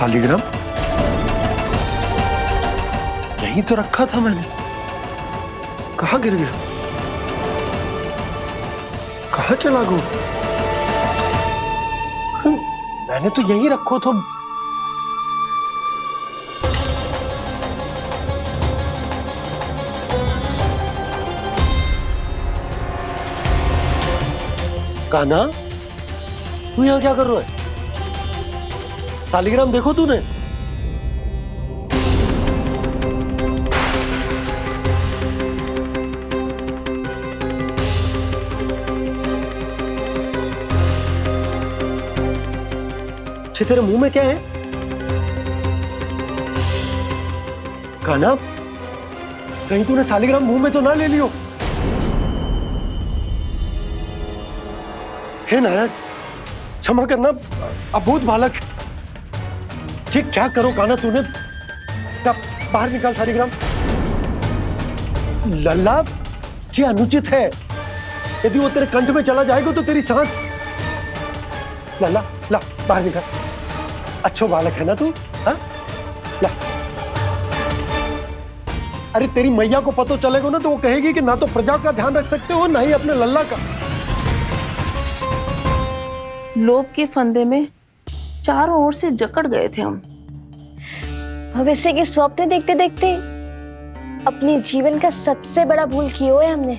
शालिग्राम यहीं तो रखा था मैंने, कहाँ गिर गया, कहाँ चला गया? मैंने तो यहीं रखो तो। कान्हा, तू यहाँ क्या कर रहा है? शालिग्राम देखो तूने? अच्छे, तेरे मुंह में क्या है? कान्हा, कहीं तूने शालिग्राम मुंह में तो ना ले लियो? हे नारायण, क्षमा करना, अबोध बालक। जी क्या करो कान्हा तूने? बाहर निकाल शालिग्राम। लल्ला, जी अनुचित है। यदि वो तेरे कंठ में चला जाएगा तो तेरी सांस। लल्ला, ला बाहर निकाल। अच्छो बालक है ना तू? हाँ, ला। अरे तेरी मैया को पता चलेगा ना तो वो कहेगी कि ना तो प्रजा का ध्यान रख सकते हो ना ही अपने लल्ला का। लोभ के फंदे में चारों ओर से जकड़ गए थे हम। भविष्य के स्वप्न देखते देखते अपने जीवन का सबसे बड़ा भूल किया है हमने।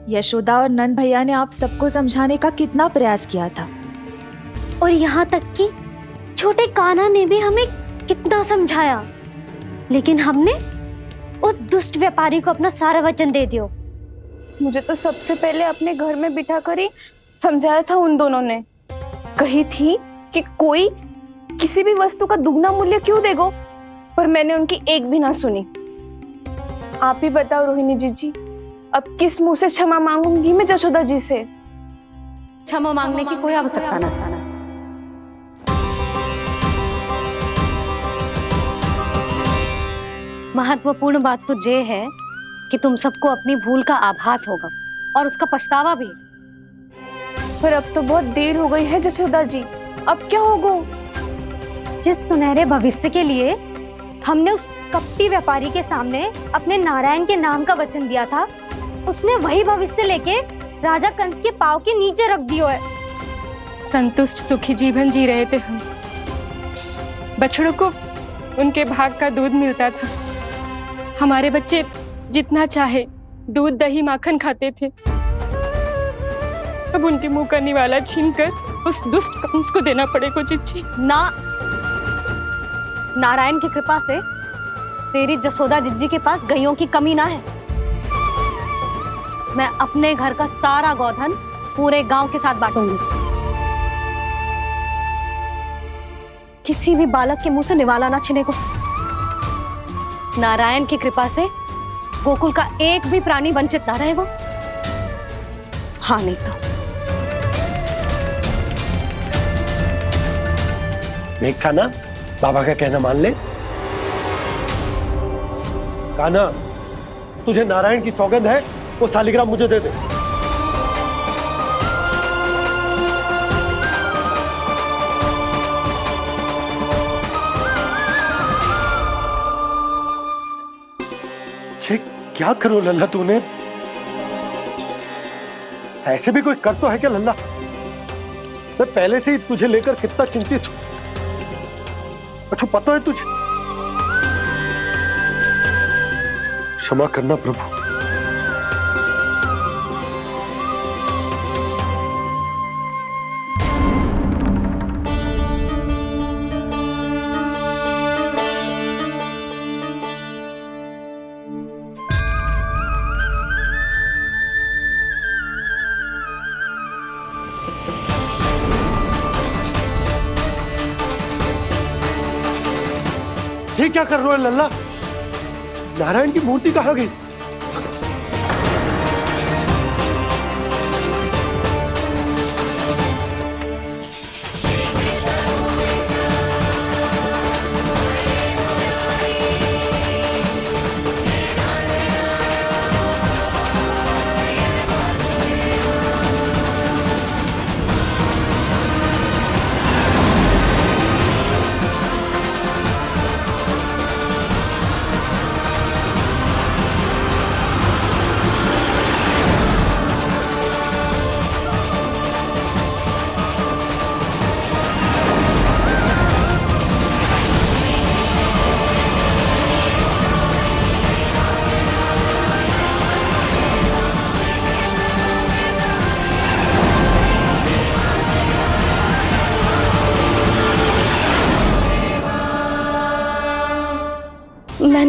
यशोदा और नंद भैया ने आप सबको समझाने का कितना प्रयास किया था, और यहाँ तक कि छोटे कान्हा ने भी हमें कितना समझाया, लेकिन हमने उस दुष्ट व्यापारी को अपना सारा वचन दे दिया। मुझे तो सबसे पहले अपने घर में बिठा कर ही समझाया था उन दोनों ने। कही थी कि कोई किसी भी वस्तु का दुगना मूल्य क्यों देगा, पर मैंने उनकी एक भी ना सुनी। आप ही बताओ रोहिणी जी, अब किस मुंह से क्षमा मांगूंगी मैं जशोदा जी से? क्षमा मांगने की कोई आवश्यकता ना। महत्वपूर्ण बात तो ये है कि तुम सबको अपनी भूल का आभास होगा और उसका पछतावा भी। पर अब तो बहुत देर हो गई है जशोदा जी, अब क्या होगा? जिस सुनहरे भविष्य के लिए हमने उस कपटी व्यापारी के सामने अपने नारायण के नाम का वचन दिया था, उसने वही भविष्य लेके राजा कंस के पांव के नीचे रख दिया है। संतुष्ट सुखी जीवन जी रहे थे हम। बछड़ों को उनके भाग का दूध मिलता था। हमारे बच्चे जितना चाहे दूध दही माखन खाते थे। अब उनके मुंह का निवाला छीनकर उस दुष्ट कंस को देना पड़ेगा चिच्ची। ना, नारायण की कृपा से तेरी जसोदा जिज्जी के पास गैयों की कमी ना है। मैं अपने घर का सारा गोधन पूरे गांव के साथ बांटूंगी। किसी भी बालक के मुंह से निवाला ना छिने को। नारायण की कृपा से गोकुल का एक भी प्राणी वंचित ना रहेगा। हाँ नहीं तो देख कान्हा, बाबा का कहना मान ले। कान्हा, तुझे नारायण की सौगंध है, वो शालिग्राम मुझे दे दे। छे, क्या करो लल्ला तूने? ऐसे भी कोई कर तो है क्या लल्ला? मैं पहले से ही तुझे लेकर कितना चिंतित हूं। अच्छा पता है तुझे? क्षमा करना प्रभु। ये क्या कर रहे हो लल्ला? नारायण की मूर्ति कहाँ गई?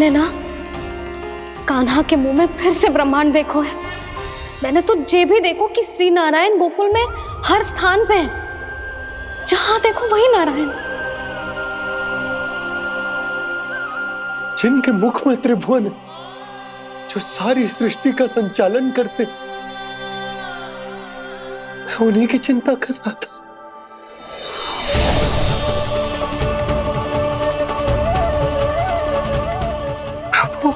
मैंने ना कान्हा के मुंह में फिर से ब्रह्मांड देखो है। मैंने तो ये भी देखो कि श्री नारायण गोकुल में हर स्थान पे है, जहां देखो वही नारायण। जिनके मुख में त्रिभुवन है, जो सारी सृष्टि का संचालन करते, मैं उन्हीं की चिंता कर रहा था। प्रभु,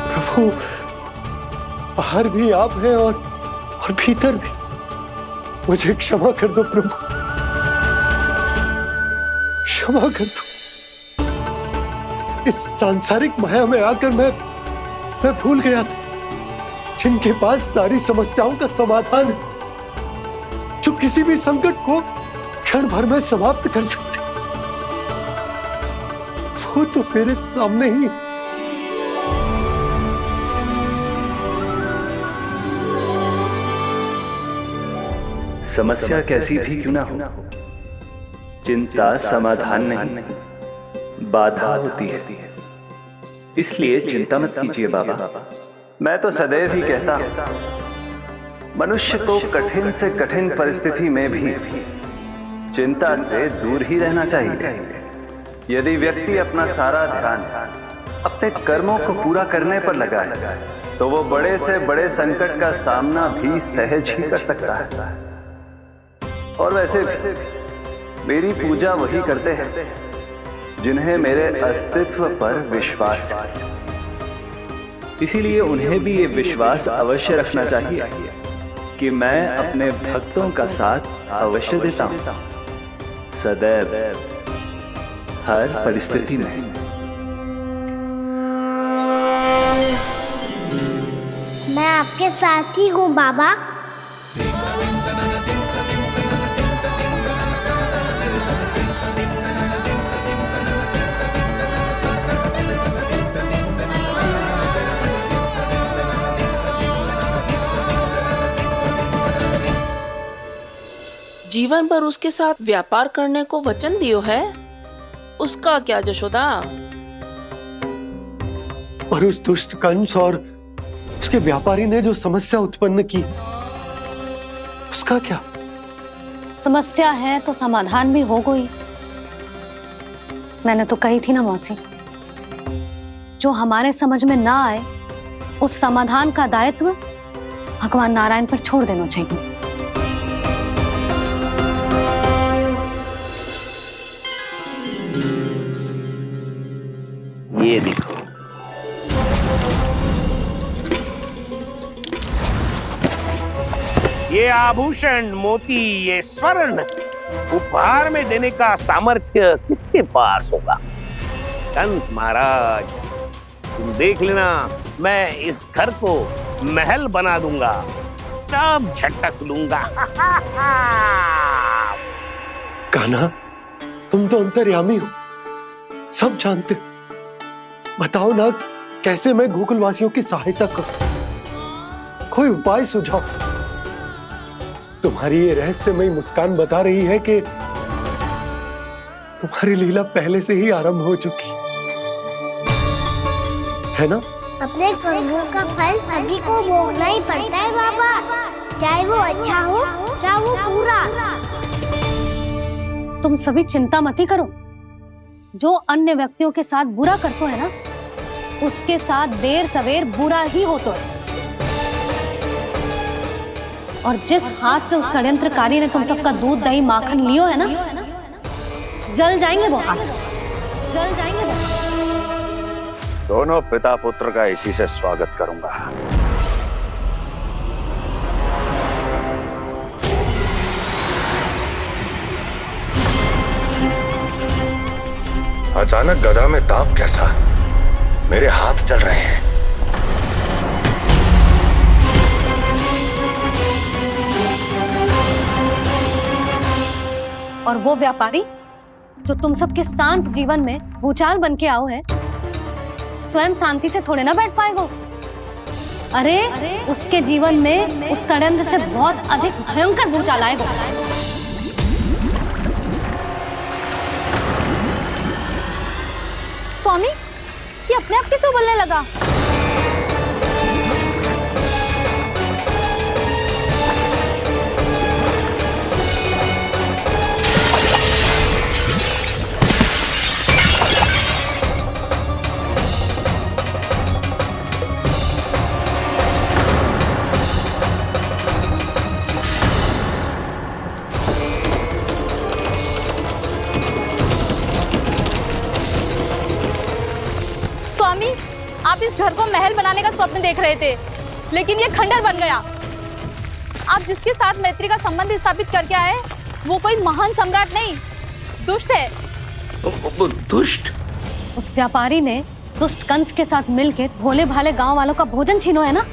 प्रभु, बाहर भी आप हैं और भीतर भी। मुझे क्षमा कर दो प्रभु, क्षमा कर दो। इस सांसारिक माया में आकर मैं भूल गया था, जिनके पास सारी समस्याओं का समाधान है, जो किसी भी संकट को क्षण भर में समाप्त कर सकते, वो तो मेरे सामने ही। समस्या कैसी भी क्यों ना हो, चिंता समाधान नहीं, बाधा होती है। इसलिए चिंता मत कीजिए बाबा। मैं तो सदैव ही कहता हूं, मनुष्य को कठिन से कठिन परिस्थिति में भी चिंता से दूर ही रहना चाहिए। यदि व्यक्ति अपना सारा ध्यान अपने कर्मों को पूरा करने पर लगाए, तो वो बड़े से बड़े संकट का सामना भी सहज ही कर सकता है। और वैसे भी मेरी पूजा वही करते हैं जिन्हें मेरे अस्तित्व पर विश्वास है। इसीलिए उन्हें भी ये विश्वास अवश्य रखना चाहिए कि मैं अपने भक्तों का साथ अवश्य देता हूं, सदैव, हर परिस्थिति में। मैं आपके साथ ही हूँ बाबा। जीवन भर उसके साथ व्यापार करने को वचन दियो है, उसका क्या जशोदा? और उस दुष्ट कंस और उसके व्यापारी ने जो समस्या उत्पन्न की, उसका क्या? समस्या है तो समाधान भी हो गई। मैंने तो कही थी ना मौसी, जो हमारे समझ में ना आए उस समाधान का दायित्व भगवान नारायण पर छोड़ देना चाहिए। ये देखो, ये आभूषण, मोती, ये स्वर्ण उपहार में देने का सामर्थ्य किसके पास होगा? कंस महाराज, तुम देख लेना, मैं इस घर को महल बना दूंगा, सब झटक लूंगा। कान्हा, तुम तो अंतर्यामी हो, सब जानते हो। बताओ ना, कैसे मैं गोकुलवासियों की सहायता करूं? कोई उपाय सुझाओ। तुम्हारी ये रहस्यमयी मुस्कान बता रही है कि तुम्हारी लीला पहले से ही आरंभ हो चुकी है ना? अपने कर्मों का फल सभी को भोगना ही पड़ता है बाबा, चाहे वो अच्छा हो चाहे वो बुरा। तुम सभी चिंता मत ही करो। जो अन्य व्यक्तियों के साथ बुरा करते है ना, उसके साथ देर सवेर बुरा ही होता है। और जिस हाथ से उस षड्यंत्रकारी ने तुम सबका दूध दही माखन लियो है ना, जल जाएंगे वो हाथ, जल जाएंगे वो हाथ। दोनों पिता पुत्र का इसी से स्वागत करूंगा। अचानक गदा में ताप कैसा? मेरे हाथ जल रहे हैं। और वो व्यापारी जो तुम सबके शांत जीवन में भूचाल बन के आओ है, स्वयं शांति से थोड़े ना बैठ पाएगा। अरे उसके जीवन में उस षड्यंत्र से बहुत अधिक भयंकर भूचाल आएगा। स्वामी, ये अपने आप कैसे उबलने लगा? स्वामी, आप इस घर को महल बनाने का स्वप्न देख रहे थे, लेकिन ये खंडर बन गया। आप जिसके साथ मैत्री का संबंध स्थापित करके आए, वो कोई महान सम्राट नहीं, दुष्ट है। दुष्ट? उस व्यापारी ने दुष्ट कंस के साथ मिलकर भोले भाले गांव वालों का भोजन छीनो है ना।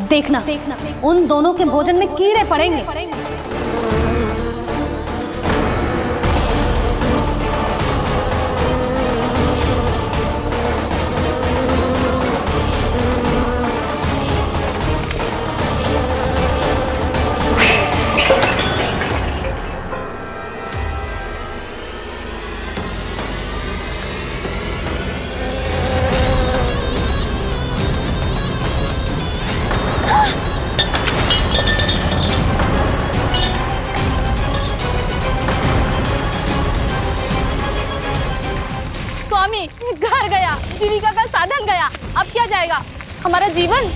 देखना उन दोनों के भोजन में कीड़े पड़ेंगे। घर गया, जीविका का साधन गया, अब क्या जाएगा हमारा जीवन?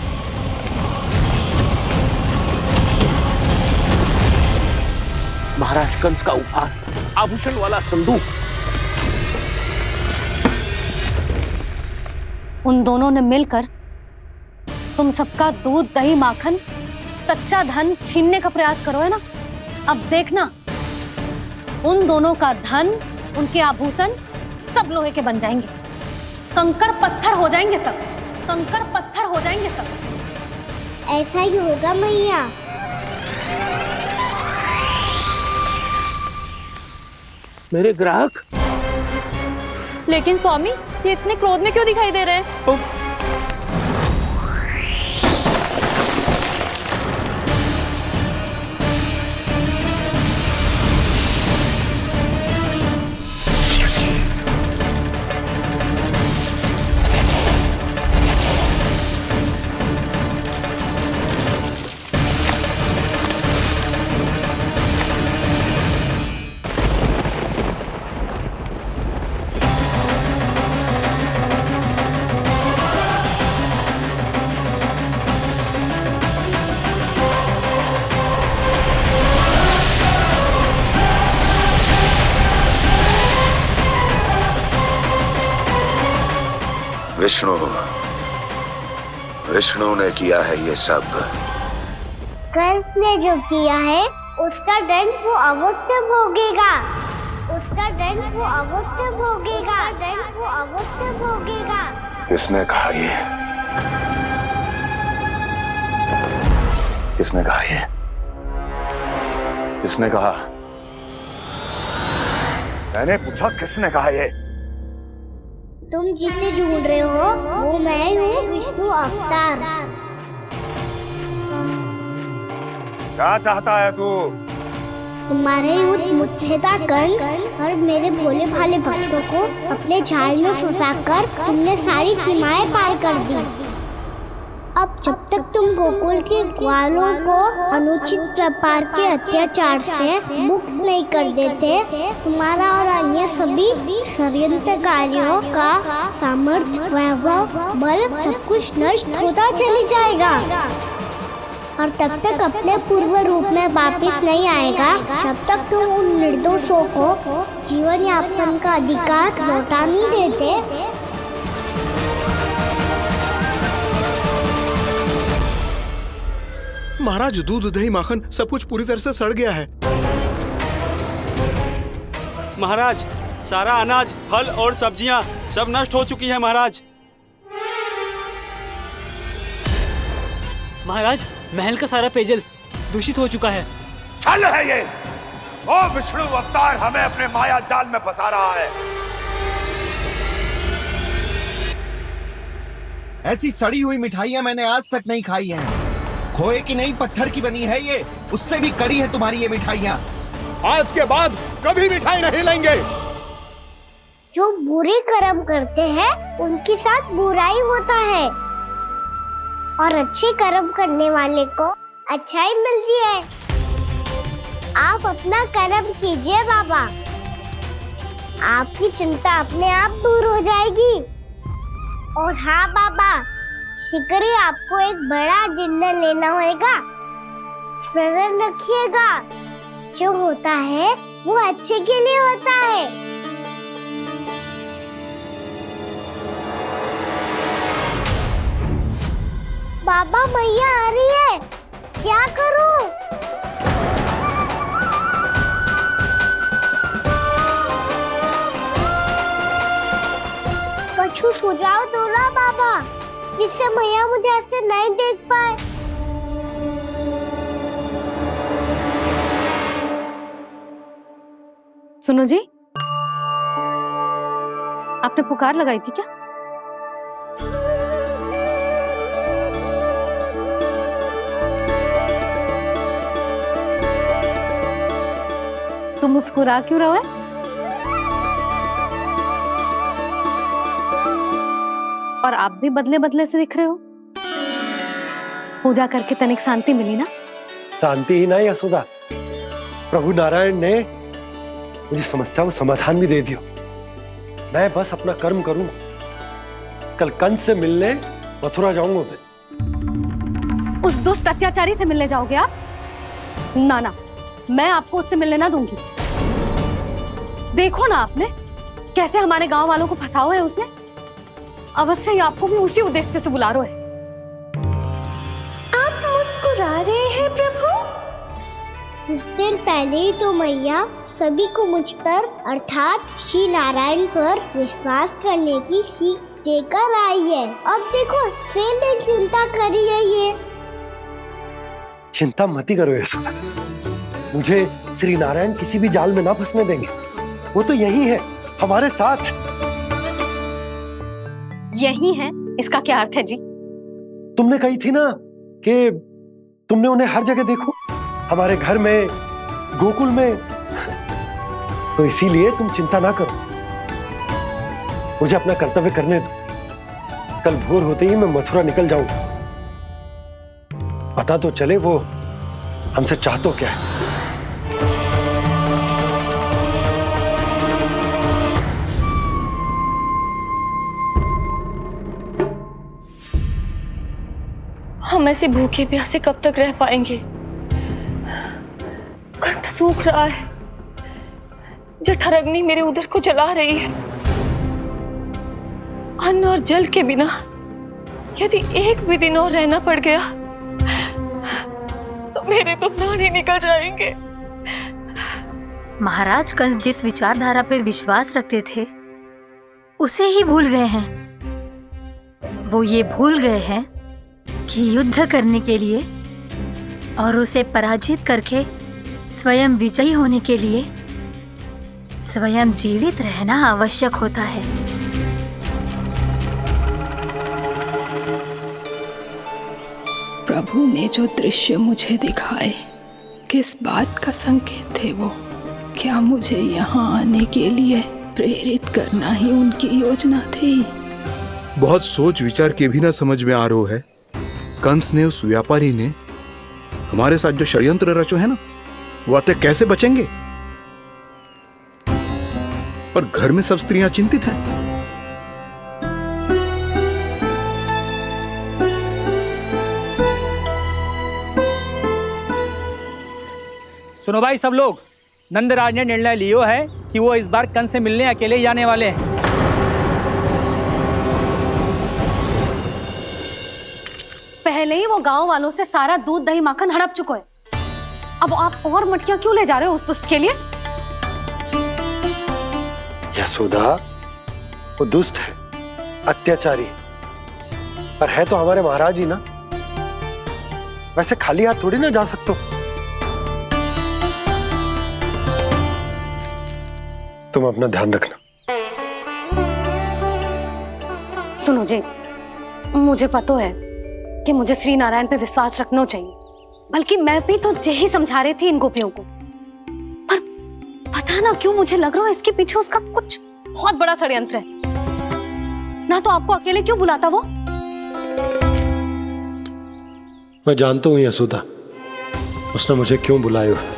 महाराज कंस का उपहार, आभूषण वाला संदूक। उन दोनों ने मिलकर तुम सबका दूध दही माखन सच्चा धन छीनने का प्रयास करो है ना। अब देखना उन दोनों का धन, उनके आभूषण सब लोहे के बन जाएंगे, कंकड़ पत्थर हो जाएंगे सब, कंकड़ पत्थर हो जाएंगे सब। ऐसा ही होगा मैया। मेरे ग्राहक? लेकिन स्वामी, ये इतने क्रोध में क्यों दिखाई दे रहे हैं? विष्णु ने किया है ये सब। कंस ने जो किया है उसका दंड वो अवश्य भोगेगा, उसका दंड वो अवश्य भोगेगा, दंड वो अवश्य भोगेगा। किसने कहा ये? किसने कहा ये? किसने कहा? मैंने पूछा किसने कहा ये? तुम जिसे ढूंढ रहे हो वो मैं हूँ, विष्णु अवतार। क्या चाहता है तू? तुम्हारे युद्ध मुझसे था कंस, और मेरे भोले भाले भक्तों को अपने जाल में फंसाकर तुमने सारी सीमाएं पार कर दी। अब जब तक तुम गोकुल के ग्वालों को अनुचित प्रकार के अत्याचार से मुक्त नहीं कर देते, तुम्हारा और अन्य सभी षड्यंत्रकारियों का सामर्थ्य, वैभव, बल सब कुछ नष्ट होता चली जाएगा, और तब तक अपने पूर्व रूप में वापस नहीं आएगा जब तक तुम उन निर्दोषों को जीवन यापन का अधिकार लौटा नहीं देते। महाराज, दूध दही माखन सब कुछ पूरी तरह से सड़ गया है। महाराज, सारा अनाज, फल और सब्जियां सब नष्ट हो चुकी है महाराज। महाराज, महल का सारा पेयजल दूषित हो चुका है। छल है ये। ओ विष्णु अवतार हमें अपने माया जाल में फंसा रहा है। ऐसी सड़ी हुई मिठाइयां मैंने आज तक नहीं खाई हैं। खोए की नहीं, पत्थर की बनी है ये, उससे भी कड़ी है तुम्हारी ये मिठाइयां। आज के बाद कभी मिठाई नहीं लेंगे। जो बुरे कर्म करते हैं उनके साथ बुराई होता है और अच्छे कर्म करने वाले को अच्छाई मिलती है। आप अपना कर्म कीजिए बाबा, आपकी चिंता अपने आप दूर हो जाएगी। और हाँ बाबा, शीघ्र ही आपको एक बड़ा डिनर लेना होगा। स्मरण रखिएगा, जो होता है वो अच्छे के लिए होता है। बाबा मैया आ रही है, क्या करूं? कुछ सुझाव दो ना बाबा, जिससे मैया मुझे ऐसे नहीं देख पाए। सुनो जी, आपने पुकार लगाई थी क्या? तुम मुस्कुरा क्यों रहे हो? और आप भी बदले बदले से दिख रहे हो। पूजा करके तनिक शांति मिली ना? शांति ही नहीं यशोदा, प्रभु नारायण ने मुझे समस्या को समाधान भी दे दिया। मैं बस अपना कर्म करूंगा। कल कंस से मिलने मथुरा जाऊंगा मैं। उस दुष्ट अत्याचारी से मिलने जाओगे आप? ना ना, मैं आपको उससे मिलने ना दूंगी। देखो ना आपने कैसे हमारे गांव वालों को फंसाओ है उसने। अवश्य ही आपको भी उसी उद्देश्य से बुला रहा है। आप मुस्कुरा रहे हैं प्रभु? कुछ देर पहले ही तो मैया सभी को मुझ पर अर्थात श्री नारायण पर विश्वास करने की सीख देकर आई है। अब देखो स्वयं भी चिंता करी है ये। चिंता मत करो यशोदा, मुझे श्री नारायण किसी भी जाल में ना फंसने देंगे। वो तो यही है हमारे साथ। यही है, इसका क्या अर्थ है जी? तुमने कही थी ना कि तुमने उन्हें हर जगह देखो, हमारे घर में, गोकुल में। तो इसीलिए तुम चिंता ना करो, मुझे अपना कर्तव्य करने दो। कल भोर होते ही मैं मथुरा निकल जाऊंगा। पता तो चले वो हमसे चाहतो क्या है। हम ऐसे भूखे प्यासे कब तक रह पाएंगे? कंठ सूख रहा है, जठराग्नि मेरे उदर को जला रही है। अन्न और जल के बिना यदि एक भी दिन और रहना पड़ गया तो मेरे तो प्राण ही निकल जाएंगे। महाराज कंस जिस विचारधारा पे विश्वास रखते थे उसे ही भूल गए हैं। वो ये भूल गए हैं कि युद्ध करने के लिए और उसे पराजित करके स्वयं विजयी होने के लिए स्वयं जीवित रहना आवश्यक होता है। प्रभु ने जो दृश्य मुझे दिखाए, किस बात का संकेत थे वो? क्या मुझे यहाँ आने के लिए प्रेरित करना ही उनकी योजना थी? बहुत सोच विचार के भी ना समझ में आ रहा है। कंस ने, उस व्यापारी ने हमारे साथ जो षड्यंत्र रचो है ना, वो आते कैसे बचेंगे? पर घर में सब स्त्रियां चिंतित हैं। सुनो भाई सब लोग, नंदराज ने निर्णय लियो है कि वो इस बार कंस से मिलने अकेले जाने वाले हैं। पहले ही वो गांव वालों से सारा दूध दही माखन हड़प चुका है। अब आप और मटकियां क्यों ले जा रहे हो उस दुष्ट के लिए? यशोदा, वो दुष्ट है, अत्याचारी, पर है तो हमारे महाराज ही ना। वैसे खाली हाथ थोड़ी ना जा सकते हो। तुम अपना ध्यान रखना। सुनो जी, मुझे पता है कि मुझे श्री नारायण पे विश्वास रखना चाहिए, बल्कि मैं भी तो यही समझा रही थी इन गोपियों को। पर पता ना क्यों मुझे लग रहा है इसके पीछे उसका कुछ बहुत बड़ा षड्यंत्र है। ना तो आपको अकेले क्यों बुलाता वो? मैं जानता हूं यशोदा, उसने मुझे क्यों बुलाया है,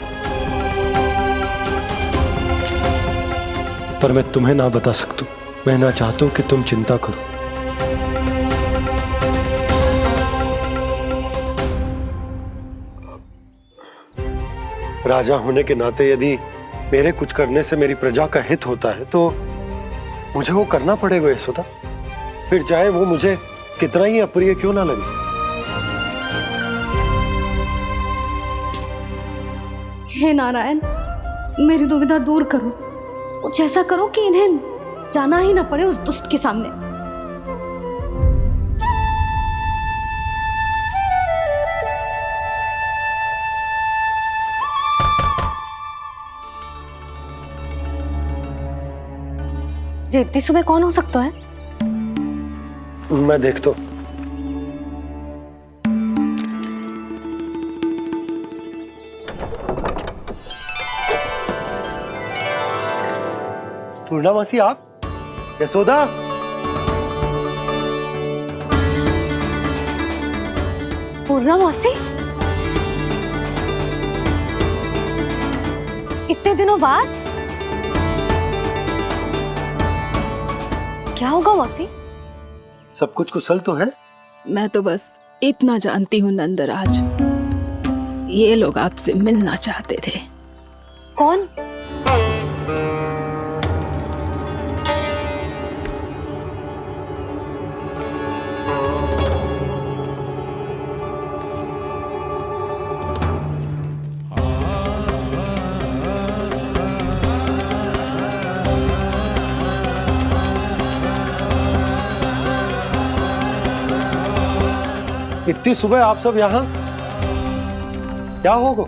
पर मैं तुम्हें ना बता सकता। मैं ना चाहता हूं कि तुम चिंता करो। राजा होने के नाते यदि मेरे कुछ करने से मेरी प्रजा का हित होता है तो मुझे वो करना पड़ेगा यशोदा, फिर चाहे वो मुझे कितना ही अप्रिय क्यों ना लगे। हे नारायण, मेरी दुविधा दूर करो। कुछ ऐसा करो कि इन्हें जाना ही ना पड़े उस दुष्ट के सामने। जी इतनी सुबह कौन हो सकता है? मैं देखता हूं। पूर्णामासी आप? यशोदा? पूर्णामासी? इतने दिनों बाद? क्या होगा मौसी? सब कुछ कुशल तो है? मैं तो बस इतना जानती हूँ नंदराज, ये लोग आपसे मिलना चाहते थे। कौन? इतनी सुबह आप सब यहाँ? क्या होगा?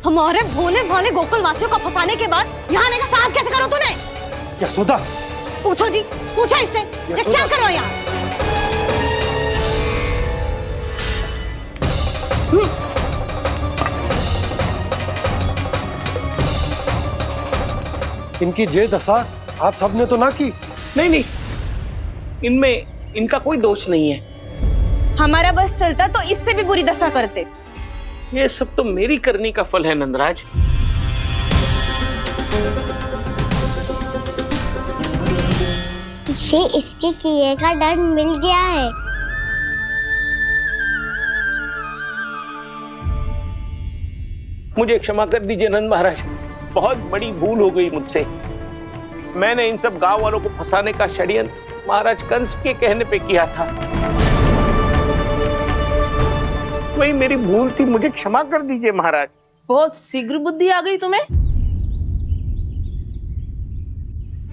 हमारे भोले भाले गोकुल वासियों को फंसाने के बाद यहाँ आने का साहस कैसे करो तूने? यशोदा! पूछो जी, पूछो इससे, ये क्या करो यहाँ? इनकी जे दशा आप सबने तो ना की? नहीं नहीं, इनमें इनका कोई दोष नहीं है। हमारा बस चलता तो इससे भी बुरी दशा करते। ये सब तो मेरी करनी का फल है नंदराज। इसे इसके किए का दंड मिल गया है। मुझे क्षमा कर दीजिए नंद महाराज, बहुत बड़ी भूल हो गई मुझसे। मैंने इन सब गांव वालों को फंसाने का षड्यंत्र महाराज कंस के कहने पे किया था। वही मेरी भूल थी, मुझे क्षमा कर दीजिए महाराज। बहुत शीघ्र बुद्धि आ गई तुम्हें।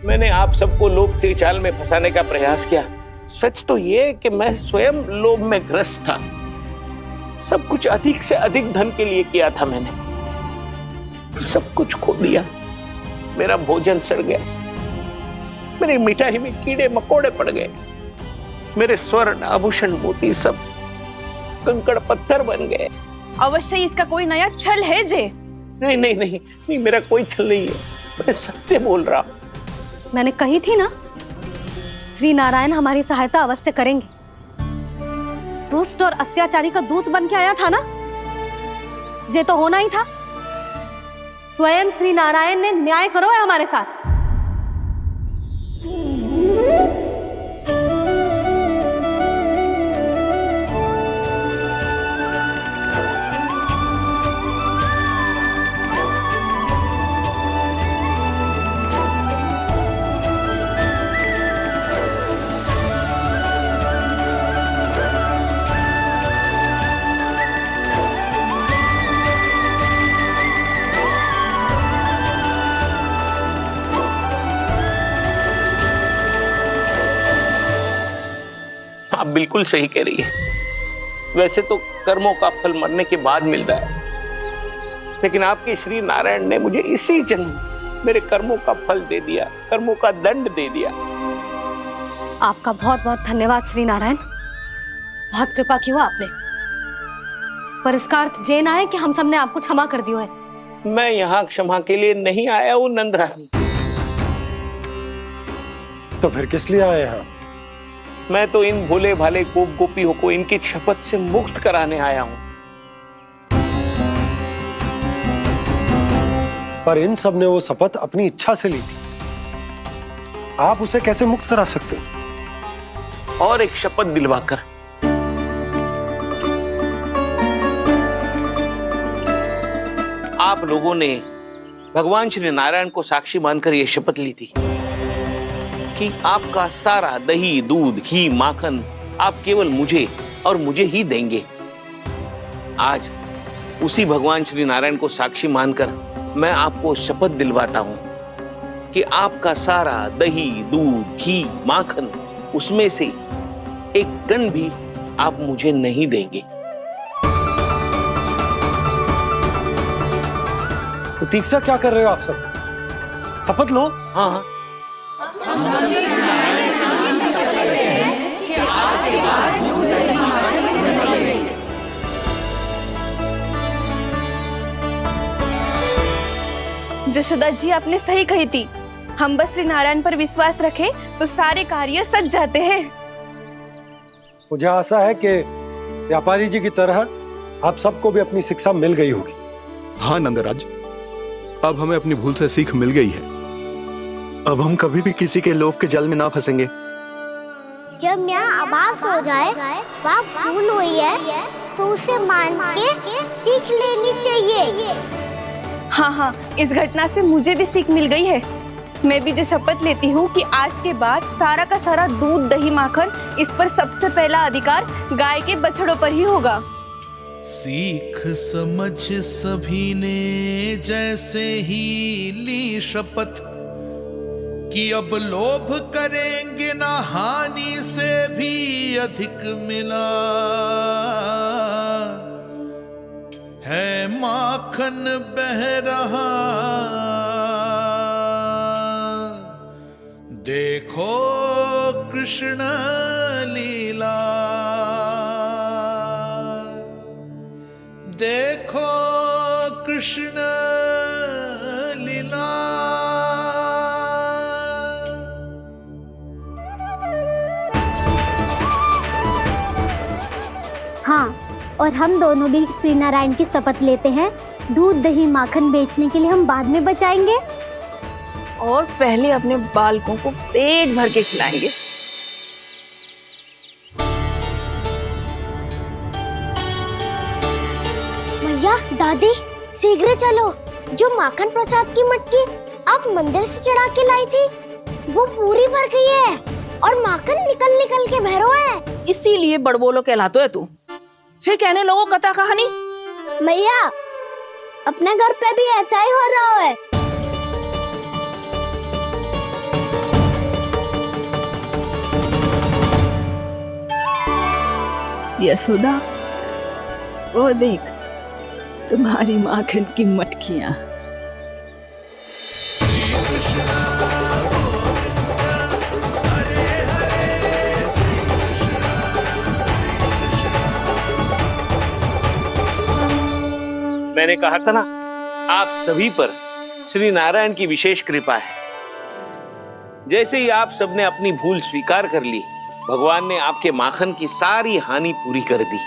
मैंने आप सबको लोभ त्रिचाल में फंसाने का प्रयास किया। सच तो ये कि मैं स्वयं लोभ में ग्रस्त था। सब कुछ अधिक से अधिक धन के लिए किया था मैंने। सब कुछ खो दिया। मेरा भोजन सड़ गया, मेरी मिठाई में कीड़े मकोड़े पड़ गए, मेरे स्वर्ण आभूषण मोती सब कंकड़ पत्थर बन गए। अवश्य इसका कोई नया छल है जे। नहीं नहीं नहीं नहीं, मेरा कोई छल नहीं है, मैं सत्य बोल रहा हूं। मैंने कही थी ना, श्री नारायण हमारी सहायता अवश्य करेंगे। दुष्ट और अत्याचारी का दूत बन के आया था ना, ये तो होना ही था। स्वयं श्री नारायण ने न्याय करो है हमारे साथ। आप बिल्कुल सही कह रही है। वैसे तो कर्मों का फल मरने के बाद मिल रहा है, लेकिन आपके श्री नारायण ने मुझे इसी जन्म मेरे कर्मों का फल दे दिया, कर्मों का दंड दे दिया। आपका बहुत बहुत धन्यवाद श्री नारायण, बहुत कृपा की हो आपने। पर इसका अर्थ ये ना है कि हम सबने आपको क्षमा कर दियो है। मैं यहाँ क्षमा के लिए नहीं आया हूँ नंदरानी। तो फिर किस लिए आए हैं? मैं तो इन भोले भाले गोप गोपियों को इनकी शपथ से मुक्त कराने आया हूँ। पर इन सब ने वो शपथ अपनी इच्छा से ली थी, आप उसे कैसे मुक्त करा सकते हो? और एक शपथ दिलवाकर। आप लोगों ने भगवान श्री नारायण को साक्षी मानकर यह शपथ ली थी कि आपका सारा दही, दूध, घी, माखन आप केवल मुझे और मुझे ही देंगे। आज उसी भगवान श्री नारायण को साक्षी मानकर मैं आपको शपथ दिलवाता हूं कि आपका सारा दही, दूध, घी, माखन उसमें से एक कण भी आप मुझे नहीं देंगे। प्रतीक्षा क्या कर रहे हो आप सब? शपथ लो। हाँ हाँ। जशोदा जी, आपने सही कही थी। हम बस श्री नारायण पर विश्वास रखें तो सारे कार्य सज जाते हैं। मुझे आशा है कि व्यापारी जी की तरह आप सबको भी अपनी शिक्षा मिल गई होगी। हाँ नंदराज, अब हमें अपनी भूल से सीख मिल गई है। अब हम कभी भी किसी के लोभ के जाल में ना फंसेंगे। जब यहाँ आभास हो जाए वहाँ भूल हुई है तो उसे मान के सीख लेनी चाहिए। हाँ हाँ, इस घटना से मुझे भी सीख मिल गई है। मैं भी जो शपथ लेती हूँ कि आज के बाद सारा का सारा दूध, दही, माखन इस पर सबसे पहला अधिकार गाय के बछड़ों पर ही होगा। सीख समझ सभी ने जैसे ही ली शपथ कि अब लोभ करेंगे ना हानि से भी अधिक मिला है, माखन बह रहा देखो कृष्ण लीला, देखो कृष्ण लीला। हाँ, और हम दोनों भी श्री नारायण की शपथ लेते हैं, दूध, दही, माखन बेचने के लिए हम बाद में बचाएंगे और पहले अपने बालकों को पेट भर के खिलाएंगे। भैया, दादी, शीघ्र चलो। जो माखन प्रसाद की मटकी आप मंदिर से चढ़ा के लाई थी वो पूरी भर गई है और माखन निकल निकल के भरो है। इसीलिए बड़बोलो कहलाते है तू। फिर कहने लोगों कथा कहानी। भैया, अपने घर पे भी ऐसा ही हो रहा है। यशोदा, वो देख तुम्हारी माखन की मटकियां। मैंने कहा था ना, आप सभी पर श्री नारायण की विशेष कृपा है। जैसे ही आप सबने अपनी भूल स्वीकार कर ली, भगवान ने आपके माखन की सारी हानि पूरी कर दी।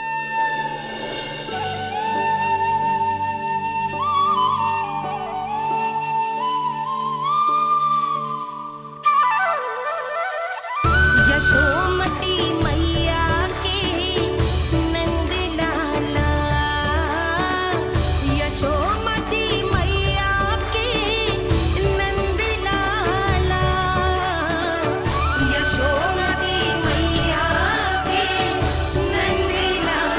यशोमती मैया के नंद लाला, यशोमती मैया के नंद लाला, यशोमती मैया के नंद लाला।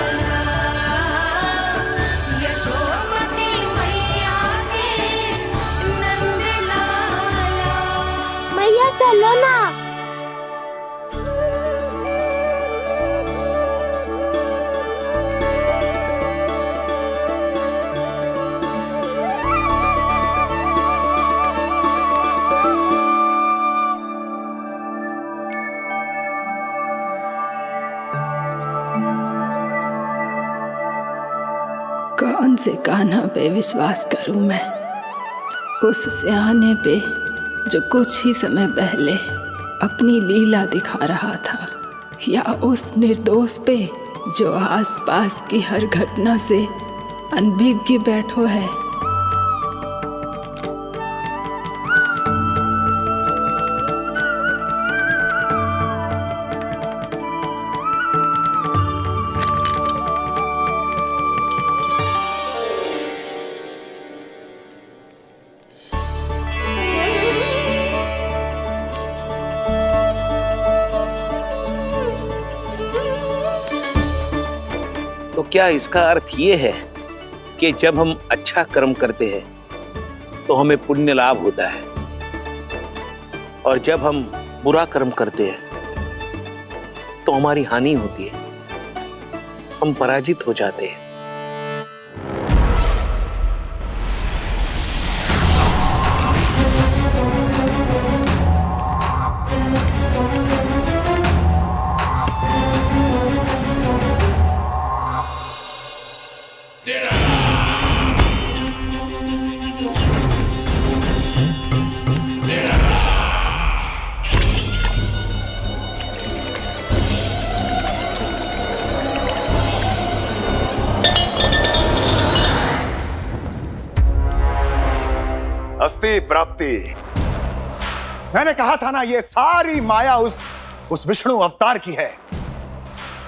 से कान्हा पे विश्वास करूं मैं? उस सियाने पे जो कुछ ही समय पहले अपनी लीला दिखा रहा था, या उस निर्दोष पे जो आसपास की हर घटना से अनभिज्ञ बैठो है? तो क्या इसका अर्थ ये है कि जब हम अच्छा कर्म करते हैं तो हमें पुण्य लाभ होता है, और जब हम बुरा कर्म करते हैं तो हमारी हानि होती है, हम पराजित हो जाते हैं? अस्ति प्राप्ति। मैंने कहा था ना, ये सारी माया उस विष्णु अवतार की है।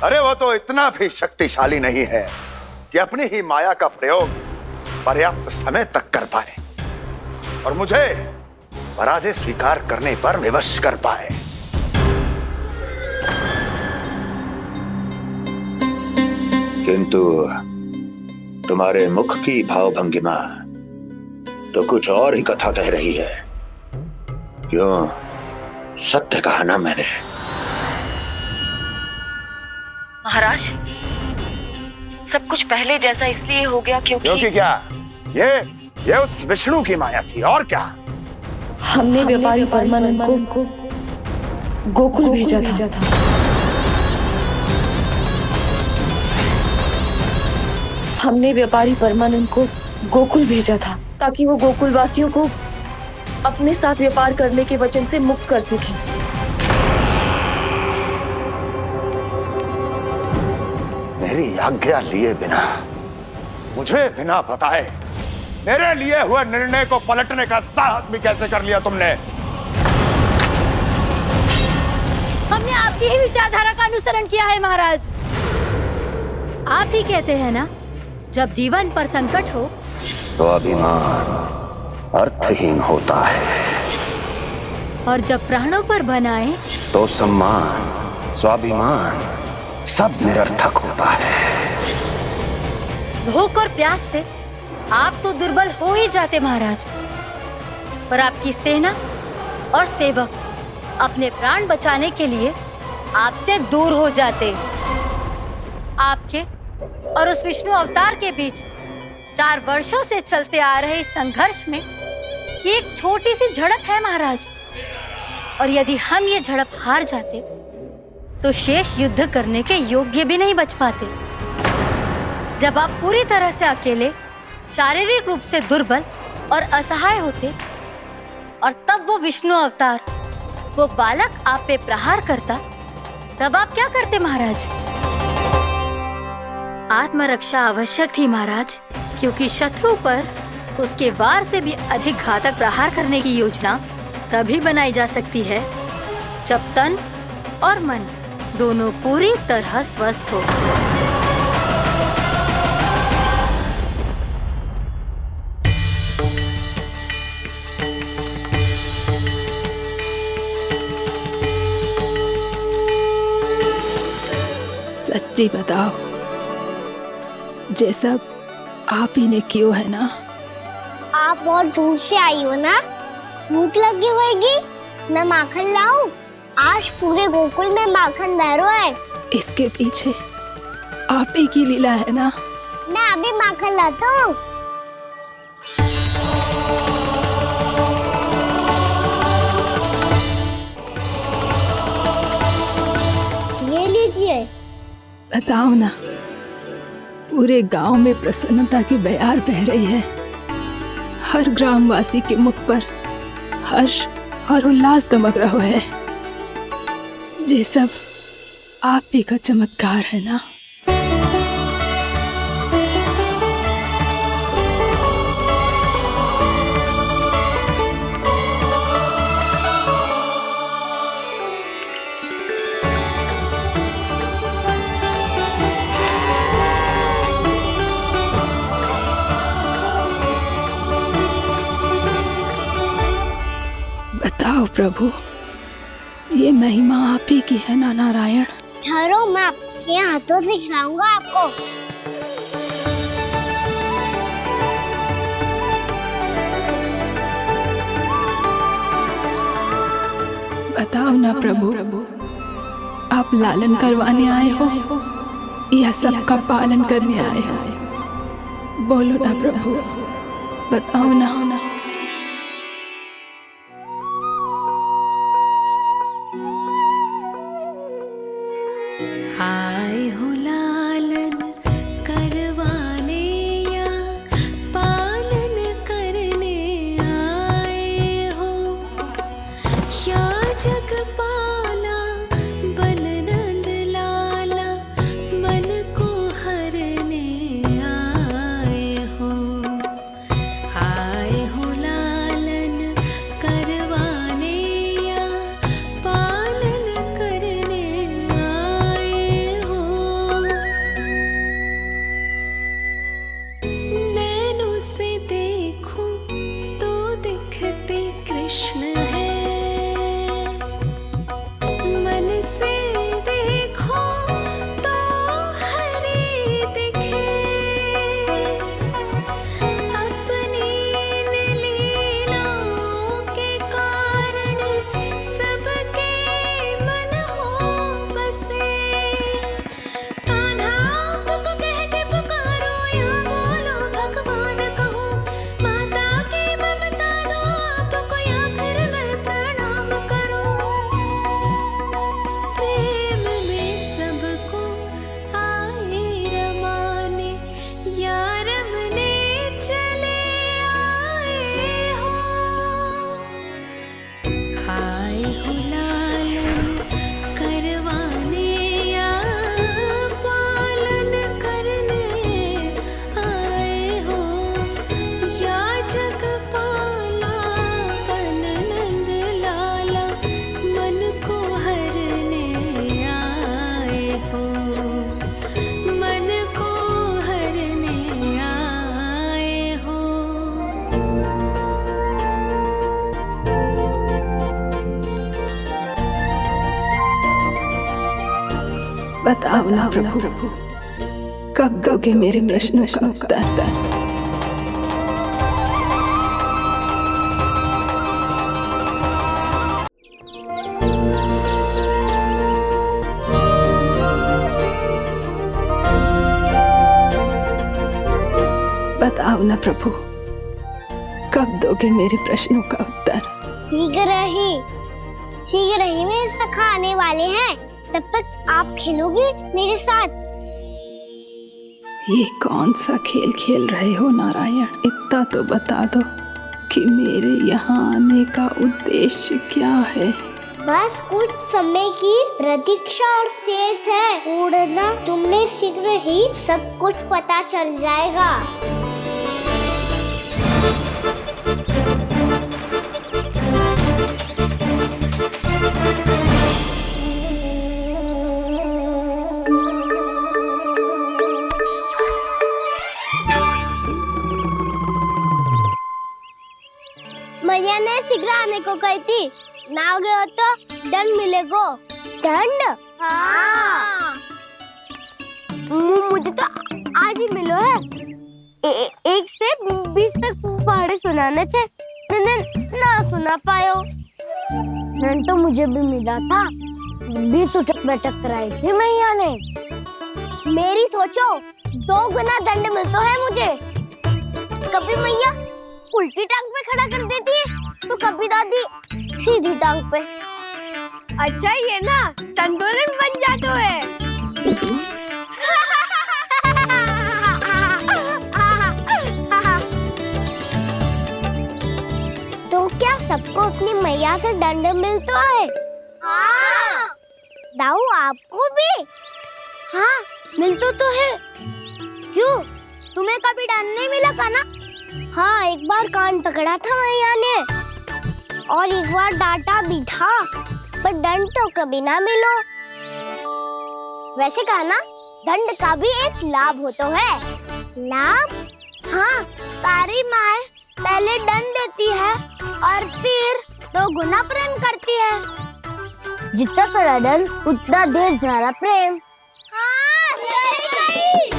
अरे वो तो इतना भी शक्तिशाली नहीं है कि अपनी ही माया का प्रयोग पर्याप्त समय तक कर पाए और मुझे पराजय स्वीकार करने पर विवश कर पाए। किंतु तुम्हारे मुख की भावभंगिमा तो कुछ और ही कथा कह रही है। क्यों? सत्य कहा ना मैंने। महाराज, सब कुछ पहले जैसा इसलिए हो गया क्योंकि क्या? ये उस विष्णु की माया थी, और क्या? हमने व्यापारी परमानंद को गोकुल भेजा था। हमने व्यापारी परमानंद को गोकुल भेजा था ताकि वो गोकुल वासियों को अपने साथ व्यापार करने के वचन से मुक्त कर सके। मेरी आज्ञा लिए बिना, मुझे बिना बताए मेरे लिए हुए निर्णय को पलटने का साहस भी कैसे कर लिया तुमने? हमने आपकी ही विचारधारा का अनुसरण किया है महाराज। आप ही कहते हैं ना, जब जीवन पर संकट हो तो अभिमान अर्थहीन होता है, और जब प्राणों पर बनाए तो सम्मान स्वाभिमान सब निरर्थक होता है। भूख और प्यास से आप तो दुर्बल हो ही जाते महाराज, पर आपकी सेना और सेवक अपने प्राण बचाने के लिए आपसे दूर हो जाते। आपके और उस विष्णु अवतार के बीच 4 वर्षों से चलते आ रहे इस संघर्ष में ये एक छोटी सी झड़प है महाराज, और यदि हम ये झड़प हार जाते तो शेष युद्ध करने के योग्य भी नहीं बच पाते। जब आप पूरी तरह से अकेले, शारीरिक रूप से दुर्बल और असहाय होते, और तब वो विष्णु अवतार, वो बालक आप पे प्रहार करता, तब आप क्या करते महाराज? आत्मरक्षा आवश्यक थी महाराज, क्योंकि शत्रु पर उसके वार से भी अधिक घातक प्रहार करने की योजना तभी बनाई जा सकती है जब तन और मन दोनों पूरी तरह स्वस्थ हो। सच्ची बताओ, ये सब आप ही ने क्यों है ना? आप बहुत दूर से आई हो ना, भूख लगी होगी। मैं माखन लाऊं? आज पूरे गोकुल में माखन बह रहा है। इसके पीछे आप ही की लीला है ना? मैं अभी माखन लाता हूँ। ये लीजिए। बताओ ना, पूरे गांव में प्रसन्नता की बयार बह रही है। हर ग्रामवासी के मुख पर हर्ष और उल्लास दमक रहा है। ये सब आप ही का चमत्कार है ना। बताओ प्रभु, ये महिमा आप ही की है ना नारायण। ठहरो, मैं आपके हाथों से खिलाऊंगा आपको। बताओ ना प्रभु, आप लालन करवाने आए हो या सबका पालन करने आए हो? बोलो ना प्रभु, बताओ ना। आए हो लालन करवाने या पालन करने आए हो, या जगपाला बन नंद लाला मन को हरने आए हो। आए हो लालन करवाने या पालन करने आए हो। नैनों से देखूं तो दिखते कृष्ण है, मन से देखो तो हरि दिखे। अपनी इन लीलाओं के कारण सबके मन हो बसे। कान्हा आपको कह के पुकारो या बोलो भगवान कहो, माता की ममता दो आपको या फिर मैं प्रणाम करूं। प्रेम में सबको आए रमाने, या रमने चले आए हो। आए हो लालन करवाने या पालन करने आए हो, या जगपाला बन नंद लाला मन को हरने आए हो। मन को हरने आए हो। बताओ ना प्रभु, कब दोगे मेरे प्रश्नों का उत्तर? बताओ ना प्रभु, कब दोगे मेरे प्रश्नों का उत्तर? शीघ्र ही मेरे सखा आने वाले हैं, तब तक आप खेलोगे मेरे साथ। ये कौन सा खेल खेल रहे हो नारायण? इतना तो बता दो कि मेरे यहाँ आने का उद्देश्य क्या है। बस कुछ समय की प्रतीक्षा और शेष है। उड़ना तुमने शीघ्र ही सब कुछ पता चल जाएगा। मैया ने शीघ्र आने को कही थी, ना आ गए हो तो दंड मिलेगा। दंड? हाँ। मुझे तो आज ही मिलो है। 1 से 20 तक पहाड़े सुनाने थे, ना सुना पायो। दंड तो मुझे भी मिला था, 20 उठक बैठक कराई थी मैया ने। मेरी सोचो 2 गुना दंड मिलता है मुझे। कभी मैया उल्टी टांग पे खड़ा कर देती है, तो कभी दादी सीधी टांग पे। अच्छा ये ना संतुलन बन जाता है। सबको अपनी मैया से दंड मिलता है। हाँ। दाऊ आपको भी? हाँ मिलता तो है। क्यों, तुम्हें कभी दंड नहीं मिला का ना? हाँ एक बार कान पकड़ा था मैया ने और एक बार डांटा भी था, पर दंड तो कभी ना मिलो। वैसे कहा ना, दंड का भी एक लाभ होता है। लाभ? हाँ, सारी माँ पहले दंड देती है और फिर 2 गुना प्रेम करती है। जितना बड़ा दंड उतना ढेर सारा प्रेम। हाँ, सही।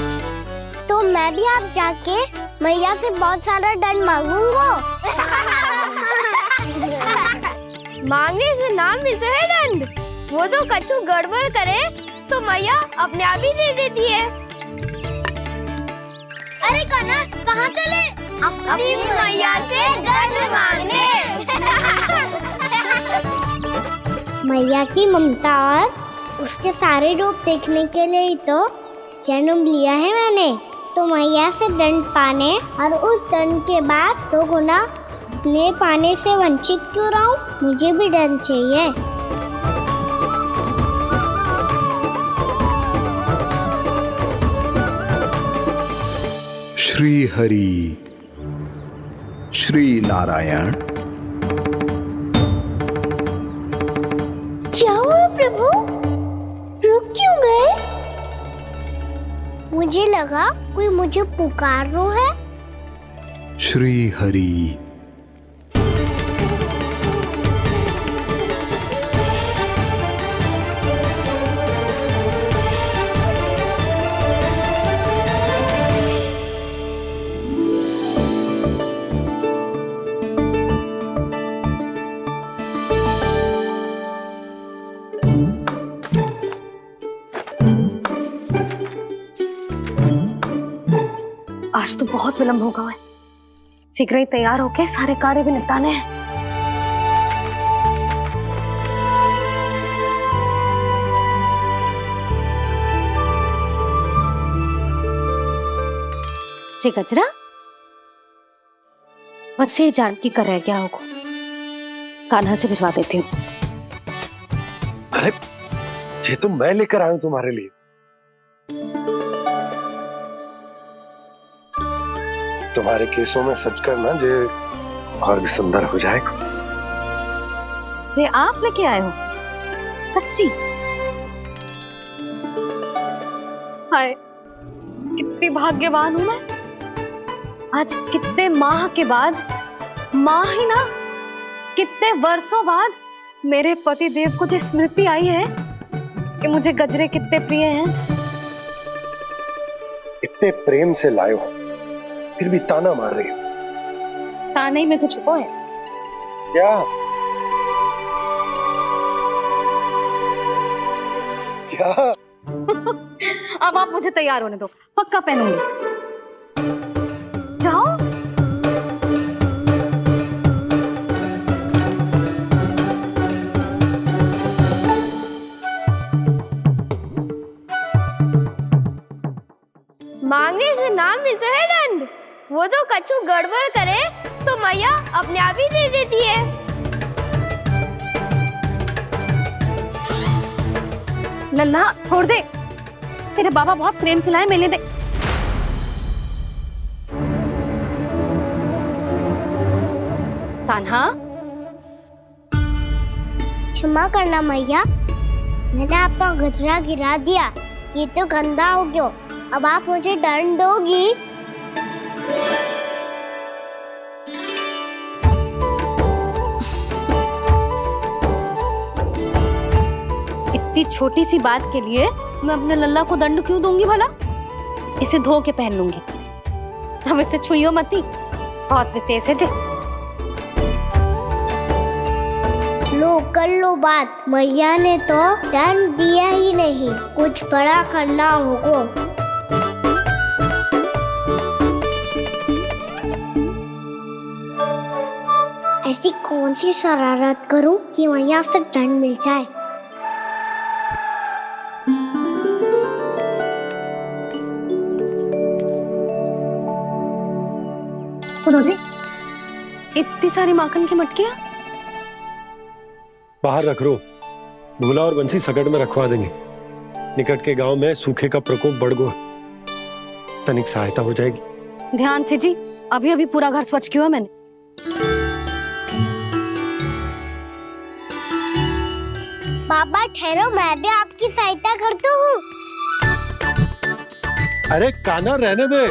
तो मैं भी आप जाके मैया से बहुत सारा दंड मांगूंगा। मांगने से ना मिलता है दंड, वो तो कछु गड़बड़ करे तो मैया अपने आप ही दे देती है। अरे कना, कहाँ चले? अपनी मैया से दंड मांगने। मैया की ममता और उसके सारे रूप देखने के लिए ही तो जन्म लिया है मैंने। तो मैया से दंड पाने और उस दंड के बाद 2 गुना स्नेह पाने से वंचित क्यों रहूं? मुझे भी दंड चाहिए। श्री हरि, श्री नारायण। क्या हुआ प्रभु? रुक क्यों गए? मुझे लगा कोई मुझे पुकार रहा है। श्री हरि। आज तो बहुत विलंब होगा है। शीघ्र ही तैयार होके सारे कार्य भी निपटाने हैं। जी गजरा, बस ये जानकी कर रह गया होगा, कान्हा से भिजवा देती हूँ। अरे ये तो मैं लेकर आया हूं तुम्हारे लिए। तुम्हारे केसों में सच करना जे और भी सुंदर हो जाएगा। जे आप लेके आए हो? सच्ची? हाय, कितनी भाग्यवान हूं मैं। आज कितने माह के बाद, माह ही ना, कितने वर्षों बाद मेरे पति देव को जो स्मृति आई है कि मुझे गजरे कितने प्रिय हैं। इतने प्रेम से लाए हो, फिर भी ताना मार रही हो। ताने में कुछ छुपो है क्या? क्या? अब आप मुझे तैयार होने दो, पक्का पहनूंगी। जाओ। मांगने से ना मिलता है दंड, वो तो कछु गड़बड़ करे तो मैया अपने आप ही दे देती है। नन्हा छोड़ दे, तेरे बाबा बहुत प्रेम से लाए, मिलने दे। कान्हा, क्षमा करना मैया, मैंने आपका गजरा गिरा दिया, ये तो गंदा हो गया। अब आप मुझे दंड दोगी? इतनी छोटी सी बात के लिए मैं अपने लल्ला को दंड क्यों दूंगी भला? इसे धो के पहन लूंगी। अब इसे छुइयो मती, बहुत विशेष है जी। लो कर लो बात, मैया ने तो दंड दिया ही नहीं, कुछ बड़ा करना होगा। ऐसी कौन सी शरारत करूं कि मैया से दंड मिल जाए? सुनो जी, इतनी सारी माखन की मटकियां बाहर रख रो, भूला और बंसी सकट में रखवा देंगे। निकट के गांव में सूखे का प्रकोप बढ़ गो, तनिक सहायता हो जाएगी। ध्यान से जी, अभी अभी पूरा घर स्वच्छ किया मैंने। पापा ठहरो, मैं भी आपकी सहायता करता हूँ। अरे कान्हा रहने दे।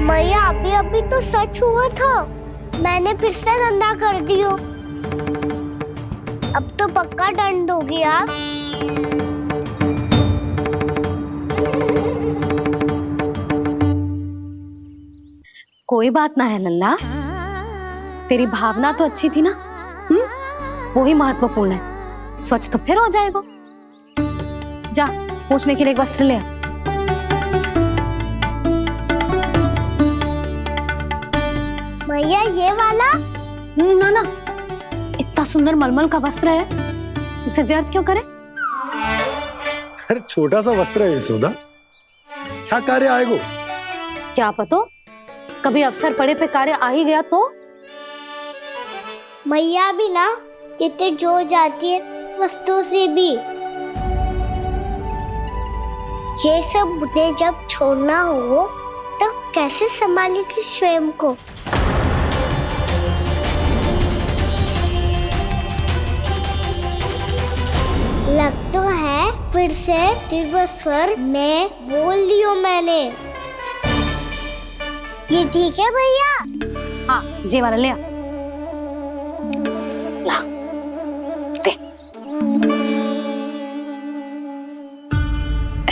मैया अभी अभी तो सच हुआ था, मैंने फिर से गंदा कर दियो। अब तो पक्का दंड दोगे आप। कोई बात ना है लल्ला, तेरी भावना तो अच्छी थी ना, वही महत्वपूर्ण है। स्वच्छ तो फिर हो जाएगा। जा पूछने के लिए एक वस्त्र ले आ। भैया ये वाला? ना ना, इतना सुंदर मलमल का वस्त्र है, उसे व्यर्थ क्यों करे? अरे छोटा सा वस्त्र है यशोदा, क्या कार्य आएगो? क्या पता, कभी अवसर पड़े पे कार्य आ ही गया तो। मैया भी ना कितने जो जाती है वस्तुओं से भी। ये सब मुझे जब छोड़ना हो तो कैसे संभालेगी स्वयं को? लग तो है फिर से तिरस्वर में बोल दियो मैंने। ये ठीक है भैया? हाँ, ये वाला ले आ। ला, दे।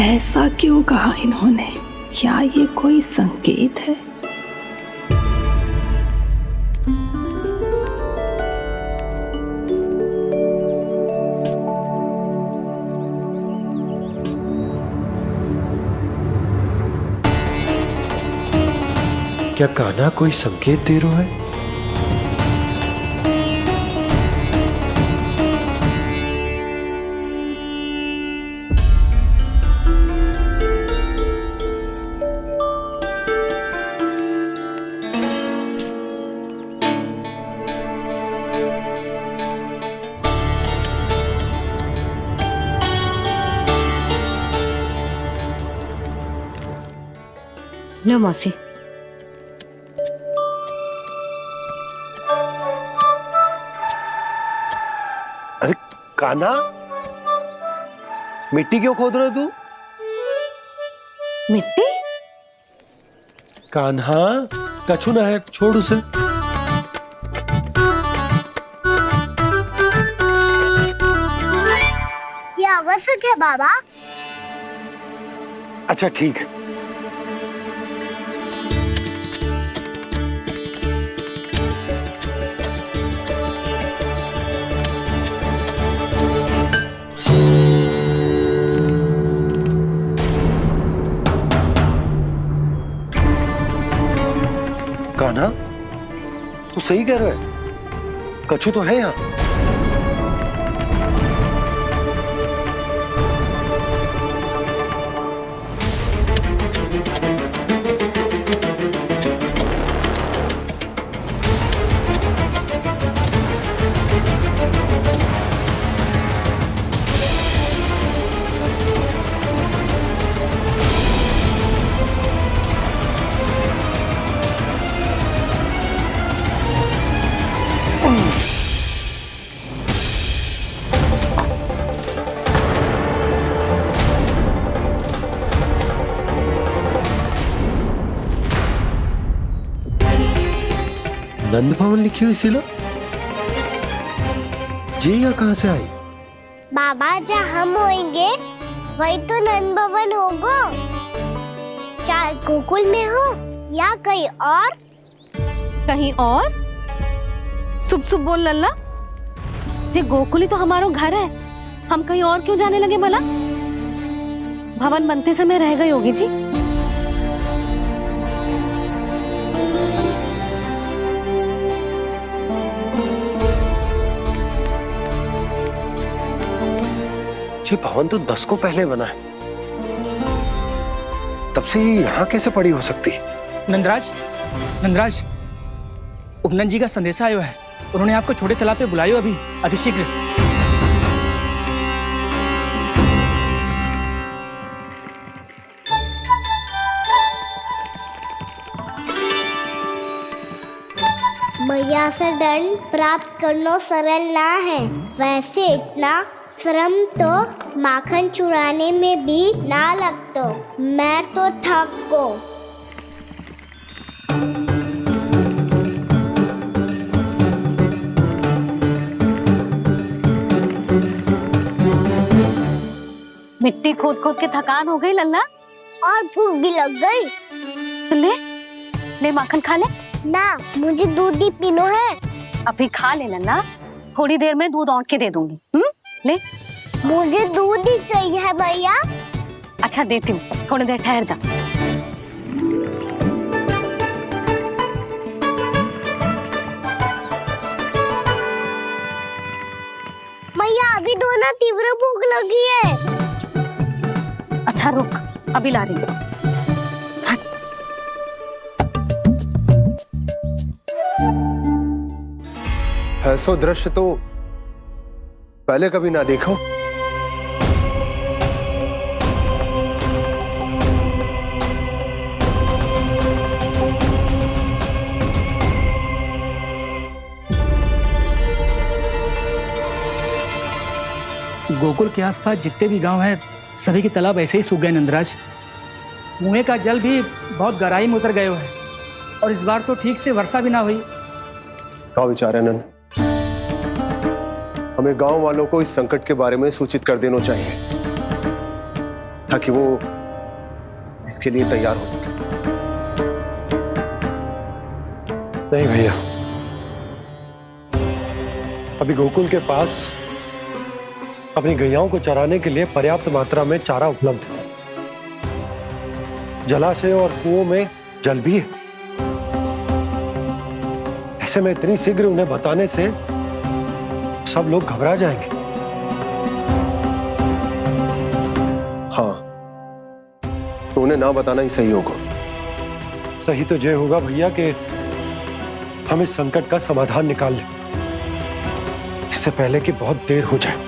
ऐसा क्यों कहा इन्होंने? क्या ये कोई संकेत है? क्या कान्हा कोई संकेत दे रहा है? लो मौसी। अरे कान्हा, मिट्टी क्यों खोद रहे तू? मिट्टी? कान्हा, कछु ना है, छोड़ उसे। ये आवश्यक है बाबा। अच्छा ठीक है। कान्हा, तू सही कह रहा है, कछु तो है यहाँ। नंद भवन लिखी हुई सिला, जी या कहां से आई? बाबा जहाँ हम होंगे वही तो नंद भवन होगा। क्या गोकुल में हो या कहीं और? कहीं और? सुब सुब बोल लल्ला, जे गोकुल ही तो हमारा घर है, हम कहीं और क्यों जाने लगे भला? भवन बनते समय रह गई होगी जी। ये भवन तो 10 को पहले बना है, तब से ये यहाँ कैसे पड़ी हो सकती? नंदराज, नंदराज, उपनंद जी का संदेशा आयो है। उन्होंने आपको छोटे तालाब पे बुलायो अभी अतिशीघ्र। मैया से दंड प्राप्त करना सरल ना है, वैसे इतना श्रम तो माखन चुराने में भी ना लगतो। मैं तो थक गो। मिट्टी खोद खोद के थकान हो गई लल्ला, और भूख भी लग गई। तो ले ले माखन खा ले। ना, मुझे दूध ही पीनो है। अभी खा ले लल्ला, थोड़ी देर में दूध औंट के दे दूंगी। ले। मुझे दूध ही चाहिए है भैया। अच्छा देती हूँ, थोड़ी देर ठहर जा। मैया अभी दोनों तीव्र भूख लगी है। अच्छा रुक, अभी ला रही हूँ। ऐसा दृश्य तो पहले कभी ना देखो। गोकुल के आसपास जितने भी गांव हैं, सभी के तालाब ऐसे ही सूख गए नंदराज। कुएं का जल भी बहुत गहराई में उतर गए है, और इस बार तो ठीक से वर्षा भी ना हुई। क्या विचार है नंद? हमें गांव वालों को इस संकट के बारे में सूचित कर देना चाहिए, ताकि वो इसके लिए तैयार हो सके। नहीं भैया, अभी गोकुल के पास अपनी गैयाओं को चराने के लिए पर्याप्त मात्रा में चारा उपलब्ध है। जलाशय और कुओं में जल भी है। ऐसे में इतनी शीघ्र उन्हें बताने से सब लोग घबरा जाएंगे। हाँ, तो उन्हें ना बताना ही सही होगा। सही तो ये होगा भैया कि हम इस संकट का समाधान निकाल लें, इससे पहले कि बहुत देर हो जाए।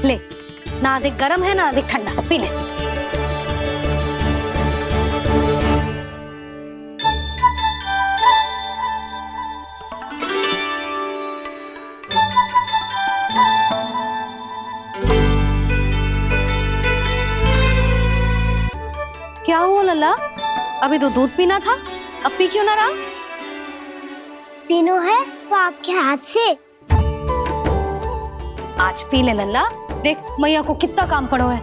ले, ना अधिक गर्म है ना अधिक ठंडा, पी ले। क्या हुआ लल्ला? अभी तो दूध पीना था, अब पी क्यों ना रहा? पीनो है तो आपके हाथ से। आज पी ले लल्ला, देख मैया को कितना काम पड़ो है।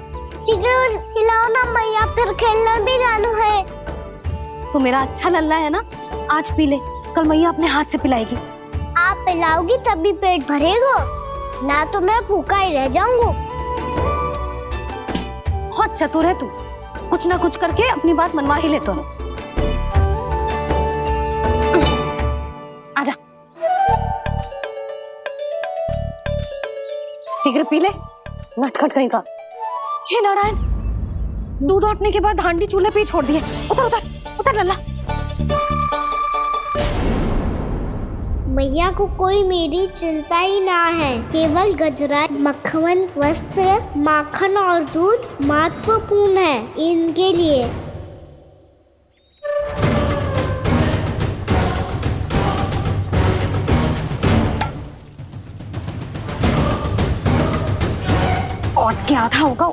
शीघ्र खिलाओ ना मैया, फिर खेलने भी जानो है। तू मेरा अच्छा लल्ला है ना, आज पी ले, कल मैया अपने हाथ से पिलाएगी। आप पिलाओगी तभी पेट भरेगा, ना तो मैं भूखा ही रह जाऊंगा। बहुत चतुर है तू, कुछ ना कुछ करके अपनी बात मनवा ही लेता है। आजा, शीघ्र पी ले, नटखट कहीं का। हे नारायण, दूध औटने के बाद हांडी चूल्हे पे ही छोड़ दिए। उतर उतर उतर लल्ला। मैया को कोई मेरी चिंता ही ना है, केवल गजरा, मक्खन, वस्त्र, माखन और दूध महत्वपूर्ण है इनके लिए। और क्या था होगा?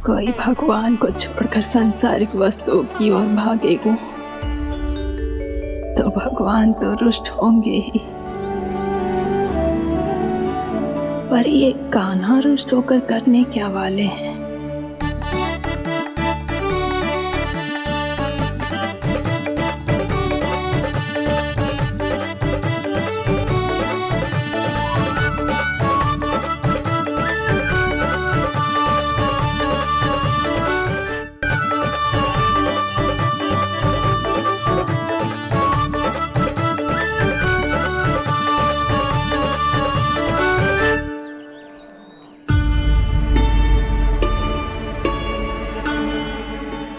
कोई भगवान को छोड़कर सांसारिक वस्तुओं की ओर भागेगा तो भगवान तो रुष्ट होंगे ही, पर ये कान्हा रुष्ट होकर करने क्या वाले हैं?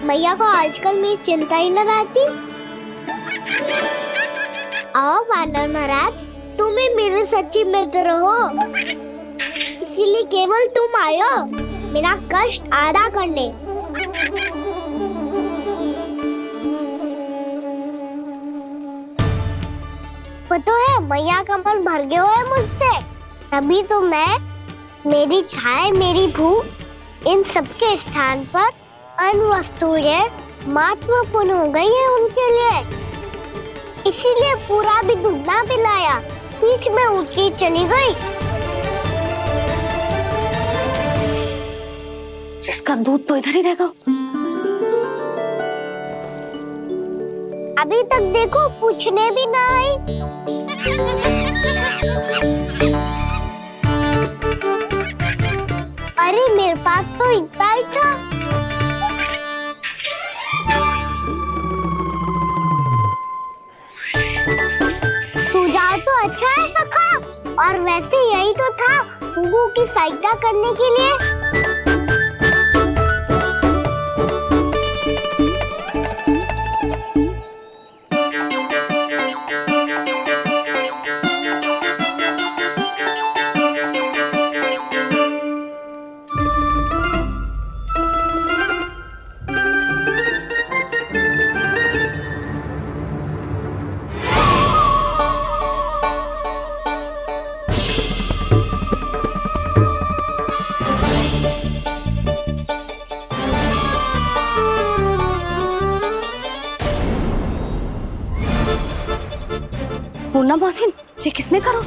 मैया को आजकल मेरी चिंता ही न रहती। आओ वानर महाराज, तुम ही मेरे सच्ची मित्र हो, इसीलिए केवल तुम आयो मेरा कष्ट आधा करने। पता है मैया का मन भर गया है मुझसे, तभी तो मैं, मेरी छाया, मेरी भूख, इन सबके स्थान पर अन्य वस्तुएं महत्वपूर्ण हो गई है उनके लिए, इसीलिए पूरा भी दूध ना पिलाया, बीच में उठ के चली गई। जिसका दूध तो इधर ही रहेगा। अभी तक देखो पूछने भी ना आई। अरे मेरे पास तो इतना ही था। सुझाव तो अच्छा है सखा, और वैसे यही तो था गुगु की सहायता करने के लिए। पूर्णा मौसी, ये किसने करो?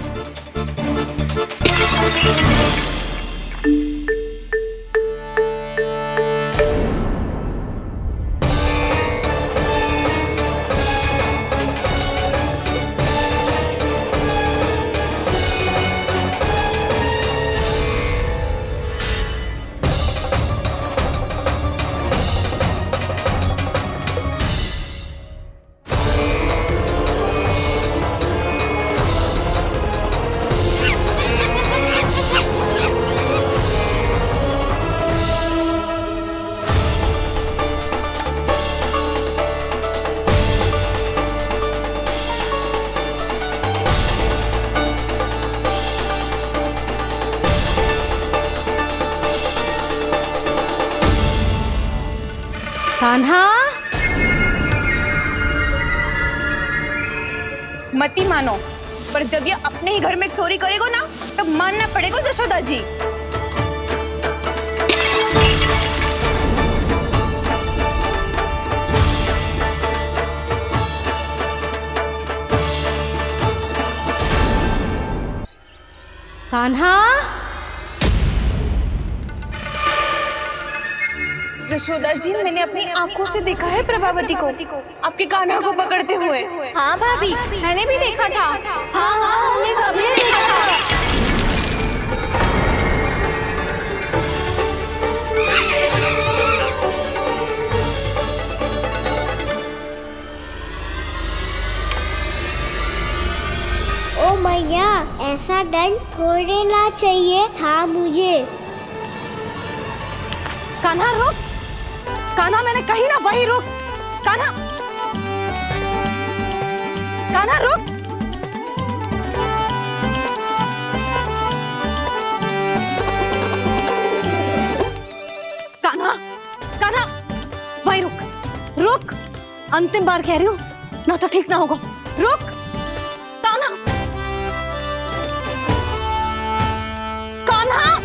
कान्हा, मत ही मानो, पर जब ये अपने ही घर में चोरी करेगा ना, तब मानना पड़ेगा जशोदा जी। कान्हा, जशोदा जी, मैंने अपनी आंखों से देखा है प्रभावती को आपके कान्हा को पकड़ते हुए। हाँ भाभी, मैंने भी देखा था। हाँ हाँ, हमने सबने देखा था। ओ मैया, ऐसा दंड थोड़े ना चाहिए था मुझे। कान्हा रुक, कान्हा, मैंने कही ना वही रुक। कान्हा, कान्हा रुक। कान्हा, कान्हा, वही रुक, रुक। अंतिम बार कह रही हूँ, ना तो ठीक ना होगा। रुक कान्हा, कान्हा।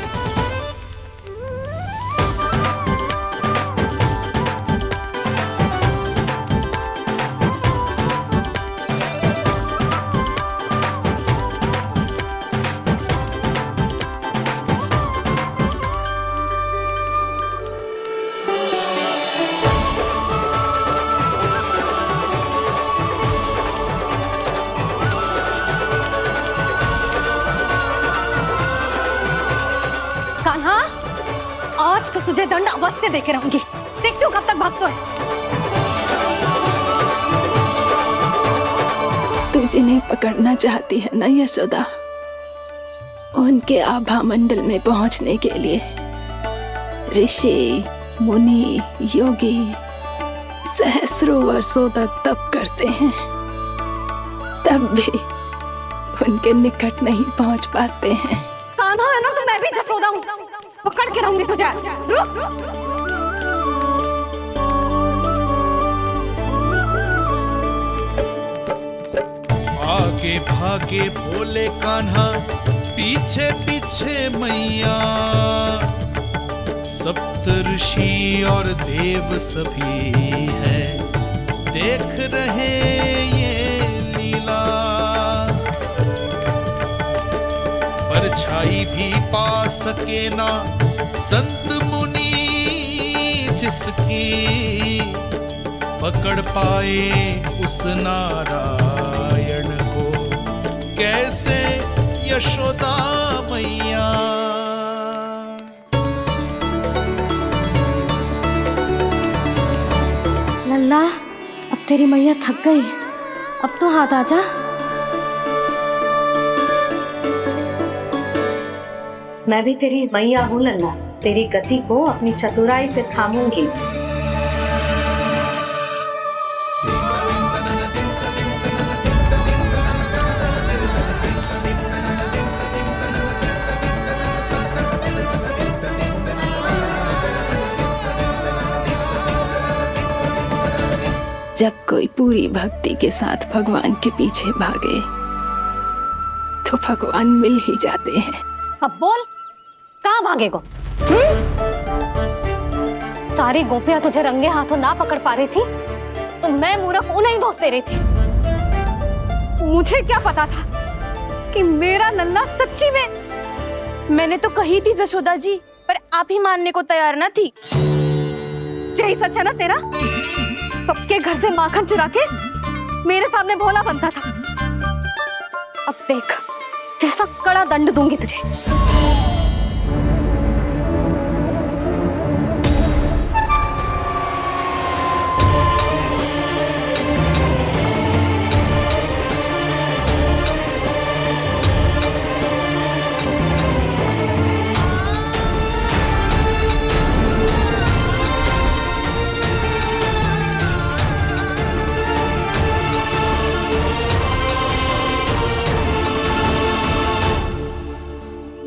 आज तो तुझे दंड अवश्य देके रहूंगी। देखती हूँ कब तक भागता है। तू जिन्हें पकड़ना चाहती है ना यशोदा, उनके आभा मंडल में पहुंचने के लिए ऋषि, मुनि, योगी सहस्रों वर्षों तक तप करते हैं, तब भी उनके निकट नहीं पहुंच पाते हैं। कान्हा है ना तो मैं भी जसोदा हूँ, पकड़ के रहूंगी तुझे। रुक। आगे भागे भोले कान्हा, पीछे पीछे मैया, सप्तऋषि और देव सभी हैं, देख रहे ये लीला। परछाई भी पा सके ना संत मुनि जिसकी, पकड़ पाए उस नारायण को कैसे यशोदा मैया। लल्ला, अब तेरी मैया थक गई, अब तो हाथ आजा। मैं भी तेरी मैया हूँ लल्ला, तेरी गति को अपनी चतुराई से थामूंगी। जब कोई पूरी भक्ति के साथ भगवान के पीछे भागे तो भगवान मिल ही जाते हैं। अब बोल, कहाँ भागेगा? सारी गोपियां तुझे रंगे हाथों ना पकड़ पा रही थी तो मैं मूर्ख उन्हें ही दोष दे रही थी। मुझे क्या पता था कि मेरा लल्ला सच्ची में। मैंने तो कही थी जसोदा जी, पर आप ही मानने को तैयार ना थी। यही सच है ना तेरा? सबके घर से माखन चुरा के मेरे सामने भोला बनता था। अब देख कैसा कड़ा दंड दूंगी तुझे।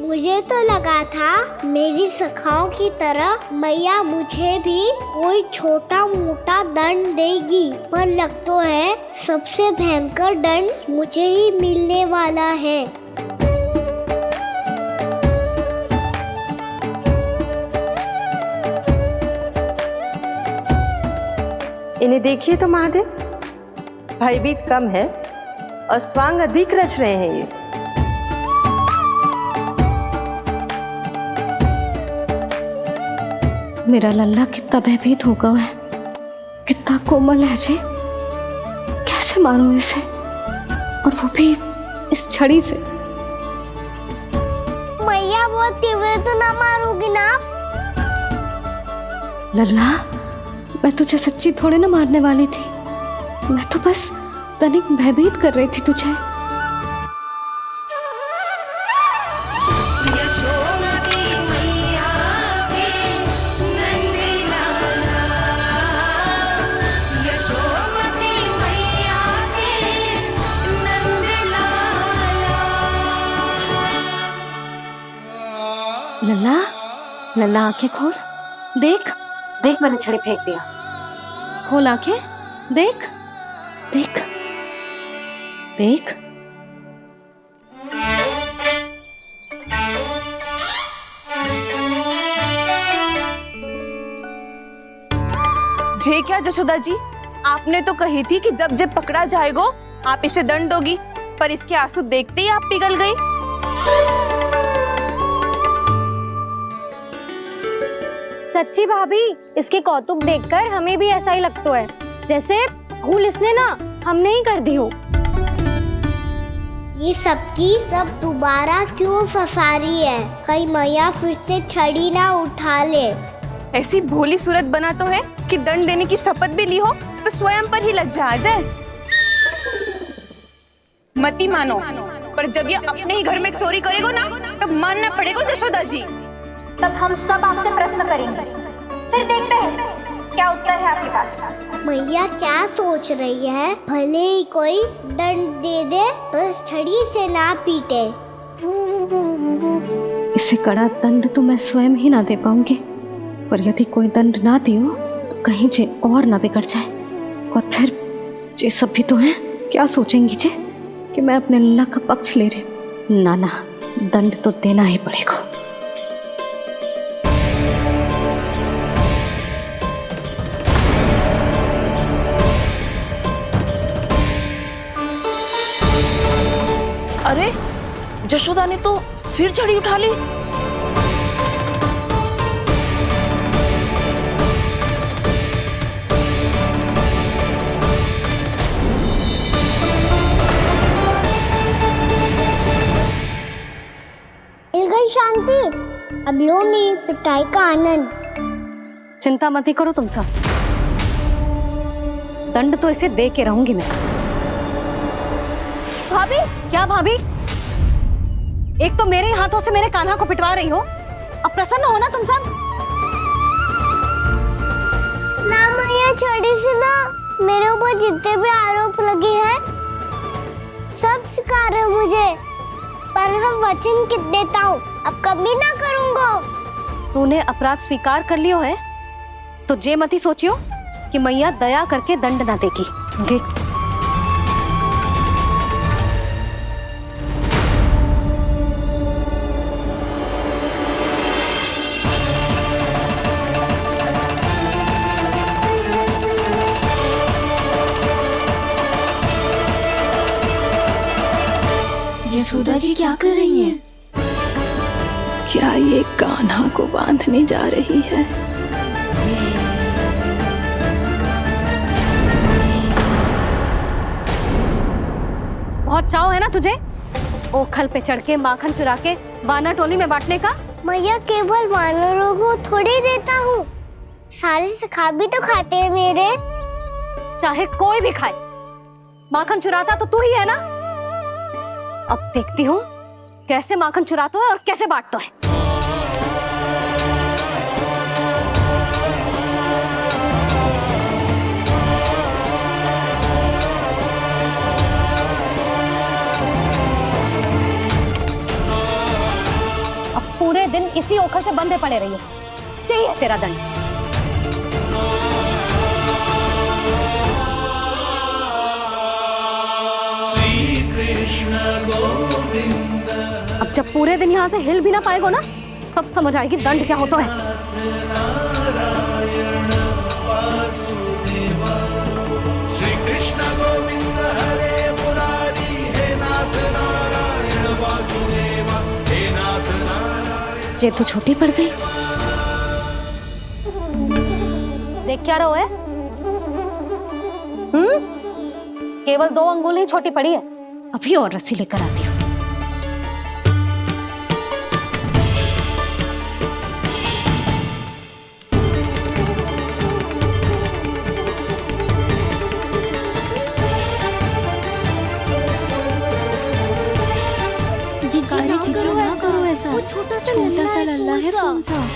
मुझे तो लगा था मेरी सखाओं की तरह मैया मुझे भी कोई छोटा मोटा दंड देगी, पर लग तो है सबसे भयंकर दंड मुझे ही मिलने वाला है। इन्हें देखिए तो महादेव, भयभीत कम है और स्वांग अधिक रच रहे हैं ये। मेरा लल्ला कितना भयभीत होगा है, कितना कोमल है जी। कैसे मारूं इसे, और वो भी इस छड़ी से। मैया बहुत तीव्र तो ना मारोगी ना? लल्ला, मैं तुझे सच्ची थोड़े ना मारने वाली थी, मैं तो बस तनिक भयभीत कर रही थी तुझे। लल्ला, लल्ला आंखें खोल, देख देख मैंने छड़ी फेंक दिया। खोल आंखें, देख देख देख। जे क्या जसोदा जी, आपने तो कही थी कि जब जब पकड़ा जाएगा आप इसे दंड दोगी, पर इसके आंसू देखते ही आप पिघल गई। सच्ची भाभी, इसके कौतुक देखकर हमें भी ऐसा ही लगता है जैसे भूल इसने ना हमने ही कर दी हो। ये सबकी सब दोबारा क्यों फंसा रही है? कहीं मैया फिर से छड़ी ना उठा ले। ऐसी भोली सूरत बना तो है कि दंड देने की शपथ भी ली हो तो स्वयं पर ही लग जा अजय। मती मानो, पर जब ये अपने ही घर में चोरी करेगो ना तब मानना पड़ेगा जशोदा जी। तब हम सब आपसे प्रश्न करेंगे, फिर देखते हैं क्या उत्तर है आपके पास। मैया क्या सोच रही है? भले ही कोई दंड दे दे तो छड़ी से ना पीटे। इसे कड़ा दंड तो मैं स्वयं ही ना दे पाऊंगी, पर यदि कोई दंड ना दियो तो कहीं जे और ना बिगड़ जाए, और फिर जे सब भी तो हैं क्या सोचेंगी जे कि मैं अपने अल्लाह का पक्ष ले रही। ना ना, दंड तो देना ही पड़ेगा। अरे जशोदा ने तो फिर छड़ी उठा ली। मिल गई शांति। अब लो मेरी पिटाई का आनंद। चिंता मत ही करो तुम सब, दंड तो इसे दे के रहूंगी मैं। भाभी, क्या भाभी? एक तो मेरे हाथों से मेरे कान्हा को पिटवा रही हो, अब प्रसन्न हो ना तुम सब? ना मैया, छड़ी से ना मेरे ऊपर जितने भी आरोप लगे हैं सब स्वीकार है मुझे, पर हम वचन कित देता हूँ अब कभी ना करूँगा। तूने अपराध स्वीकार कर लियो है तो जे मती सोचियो कि मैया दया करके दंड ना देगी। देख यशोदा जी क्या कर रही हैं? क्या ये कान्हा को बांधने जा रही है? बहुत चाव है ना तुझे ओखल पे चढ़ के माखन चुरा के वानर टोली में बांटने का? मैया, केवल वानरों को थोड़ी देता हूँ, सारे सिखा भी तो खाते हैं मेरे। चाहे कोई भी खाए, माखन चुराता तो तू ही है ना। अब देखती हूँ कैसे माखन चुराता है और कैसे बांटता है। अब पूरे दिन इसी ओखल से बंधे पड़े रहिए, चाहिए तेरा दंड। अब जब पूरे दिन यहाँ से हिल भी ना पाएगो ना, तब समझ आएगी दंड क्या होता है। श्री कृष्ण गोविंद हरे मुरारी, हे नाथ नारायण वासुदेव, हे नाथ नारायण। जे तो छोटी पड़ गई। देख क्या रहो है? केवल 2 अंगुल ही छोटी पड़ी है, अभी और रस्सी लेकर आती हूँ। जीजू ना करो ऐसा, छोटा सा लल्ला है कौन सा?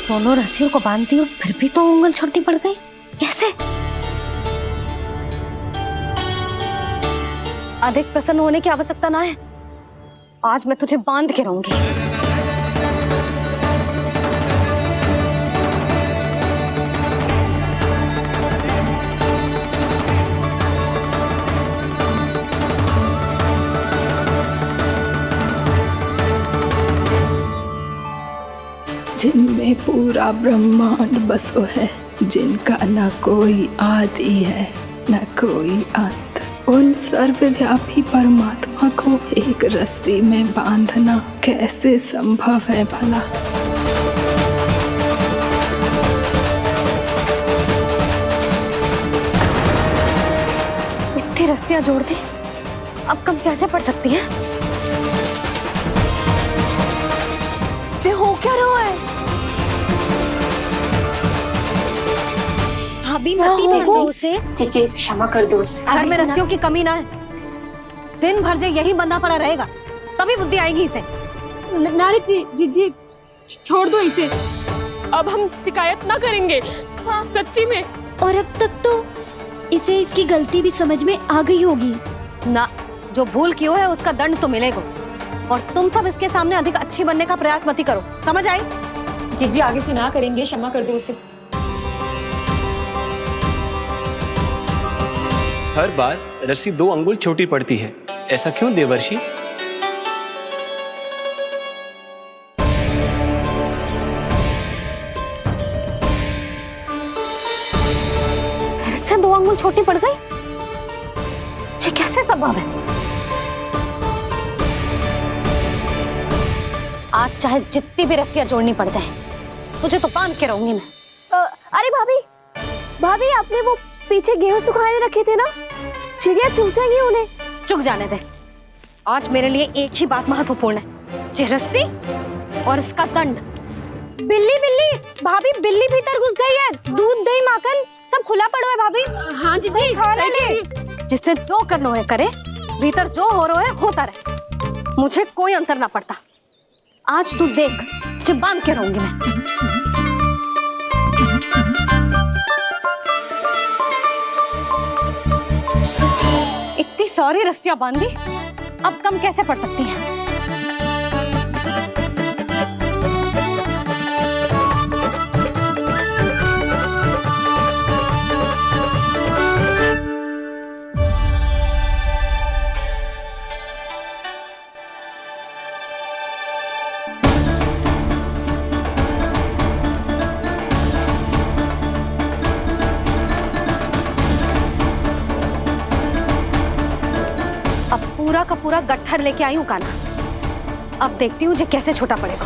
दोनों रस्सियों को बांधती हूँ, फिर भी तो उंगल छोटी पड़ गई। कैसे? अधिक प्रसन्न होने की आवश्यकता ना है, आज मैं तुझे बांध के रहूंगी। जिसमें पूरा ब्रह्मांड बसो है, जिनका न कोई आदि है न कोई अंत, उन सर्वव्यापी परमात्मा को एक रस्सी में बांधना कैसे संभव है भला? इतनी रस्सियां जोड़ दी, अब कम कैसे पड़ सकती हैं? जे हो क्या रहा है? भाभी मत दीजिए उसे। चीची क्षमा कर दो उसे। घर में रस्सियों की कमी ना है, दिन भर जो यही बंधा पड़ा रहेगा तभी बुद्धि आएगी इसे। नारी जी छोड़ दो इसे, अब हम शिकायत ना करेंगे। सच्ची में। और अब तक तो इसे इसकी गलती भी समझ में आ गई होगी ना। जो भूल क्यों है उसका दंड तो मिलेगा, और तुम सब इसके सामने अधिक अच्छी बनने का प्रयास मत ही करो, समझ आई? जीजी आगे से ना करेंगे, क्षमा कर दो उसे। हर बार रस्सी 2 अंगुल छोटी पड़ती है, ऐसा क्यों देवर्षि? फिर से 2 अंगुल छोटी पड़ गई? ये कैसे संभव है? आज चाहे जितनी भी रस्सियां जोड़नी पड़ जाए, तुझे तो बांध के रहूंगी मैं। अरे भाभी आपने वो पीछे गेहूं सुखाने रखे थे ना, चिड़िया चुग जाएंगी उन्हें। चुग जाने दे, आज मेरे लिए एक ही बात महत्वपूर्ण है, ये रस्सी और इसका दंड। बिल्ली भाभी, बिल्ली भीतर घुस गई है। दूध दही माखन सब खुला पड़ा है भाभी। हाँ जी सही ले। जिससे जो करना है करे, भीतर जो हो रहा है होता रहे, मुझे कोई अंतर ना पड़ता। आज तू देख, तुझे बांध के रहूंगी मैं। इतनी सारी रस्सियां बांधी, अब कम कैसे पड़ सकती हैं? पूरा का पूरा गट्ठर लेके आई हूँ काना, अब देखती हूँ जे कैसे छोटा पड़ेगा।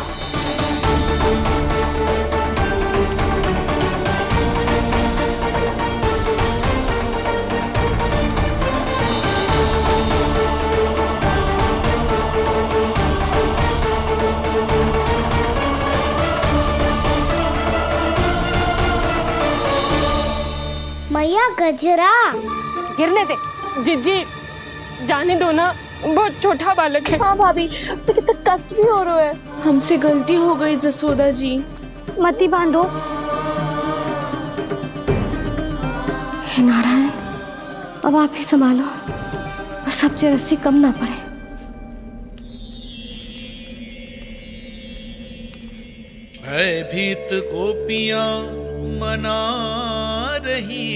मैया गजरा गिरने दे। जी जाने दो ना, बहुत छोटा बालक है। हाँ भाभी, उसे कितना कष्ट भी हो रहा है। हमसे गलती हो गई जसोदा जी। मत ही बांधो। हे नारायण, अब आप ही संभालो, बस अब जो रस्सी कम ना पड़े। भयभीत गोपियां मना रही,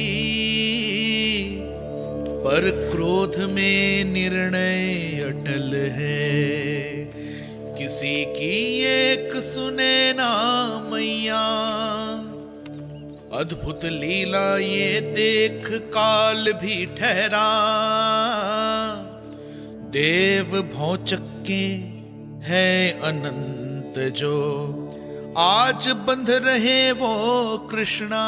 पर क्रोध में निर्णय अटल है। किसी की एक सुने ना मैया, अद्भुत लीला ये देख काल भी ठहरा। देव भौचक्के है अनंत जो, आज बंध रहे वो कृष्णा।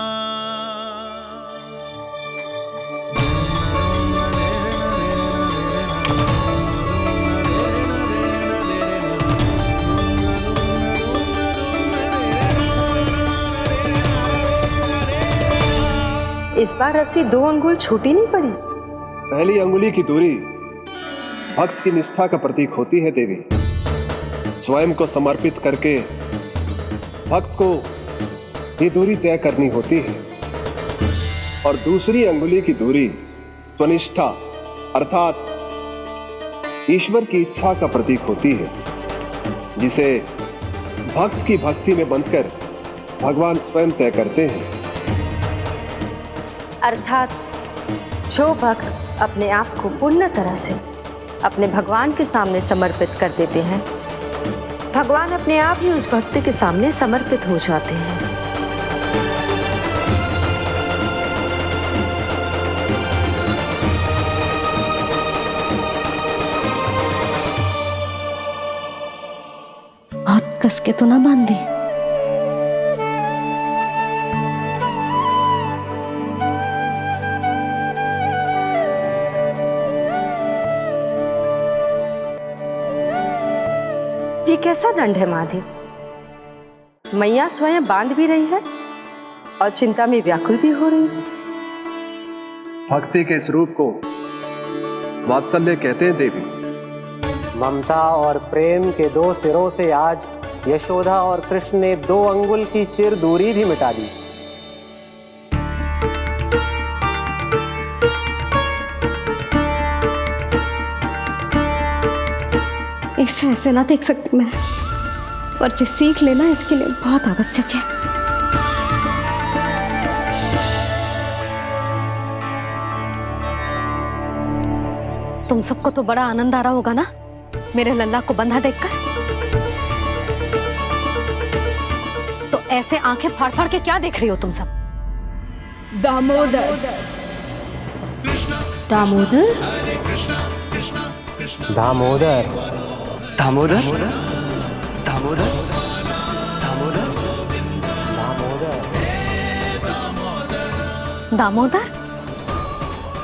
इस बार रस्सी 2 अंगुल छोटी नहीं पड़ी। पहली अंगुली की दूरी भक्त की निष्ठा का प्रतीक होती है देवी। स्वयं को समर्पित करके भक्त को ये दूरी तय करनी होती है। और दूसरी अंगुली की दूरी स्वनिष्ठा अर्थात ईश्वर की इच्छा का प्रतीक होती है, जिसे भक्त की भक्ति में बंधकर भगवान स्वयं तय करते हैं। अर्थात जो भक्त अपने आप को पूर्ण तरह से अपने भगवान के सामने समर्पित कर देते हैं, भगवान अपने आप ही उस भक्त के सामने समर्पित हो जाते हैं। बहुत कस के तो ना बांध दी। ये कैसा दंड है महादेव? मैया स्वयं बांध भी रही है और चिंता में व्याकुल भी हो रही है। भक्ति के स्वरूप को वात्सल्य कहते हैं देवी। ममता और प्रेम के दो सिरों से आज यशोदा और कृष्ण ने 2 अंगुल की चिर दूरी भी मिटा दी। इसे ऐसे ना देख सकती मैं, पर जो सीख लेना इसके लिए बहुत आवश्यक है। तुम सबको तो बड़ा आनंद आ रहा होगा ना मेरे लल्ला को बंधा देखकर। तो ऐसे आंखें फाड़ फाड़ के क्या देख रही हो तुम सब? दामोदर दामोदर दामोदर दामोदर दामोदर दामोदर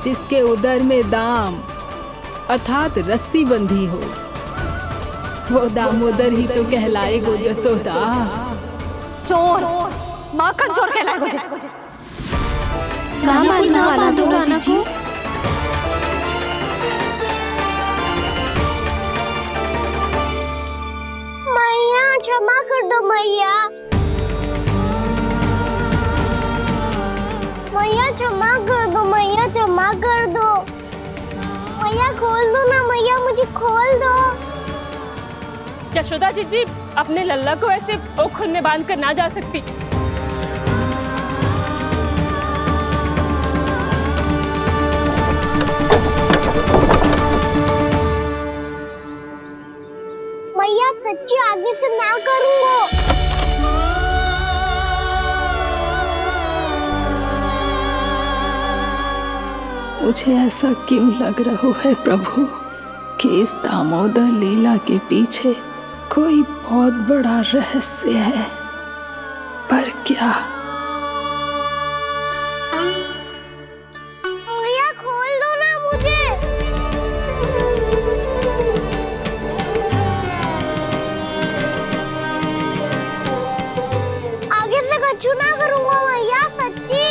जिसके उदर में दाम अर्थात रस्सी बंधी हो, वो दामोदर ही तो कहलाएगो जसोदा। चोर, माखन चोर कहलाएगो जे। ना बांधना वाला तो जीजी। मैया क्षमा कर दो मैया। मैया क्षमा कर दो, मैया क्षमा कर दो। मैया खोल दो ना मैया, मुझे खोल दो। जशोदा जीजी अपने लल्ला को ऐसे ओखुन में बांध कर ना जा सकती। मैया सच्ची आगे से ना करूँगा। मुझे ऐसा क्यों लग रहा है प्रभु कि इस दामोदर लीला के पीछे कोई बहुत बड़ा रहस्य है, पर क्या? मैया खोल दो ना मुझे। आगे से कछु ना करूँगा मैया, सच्ची।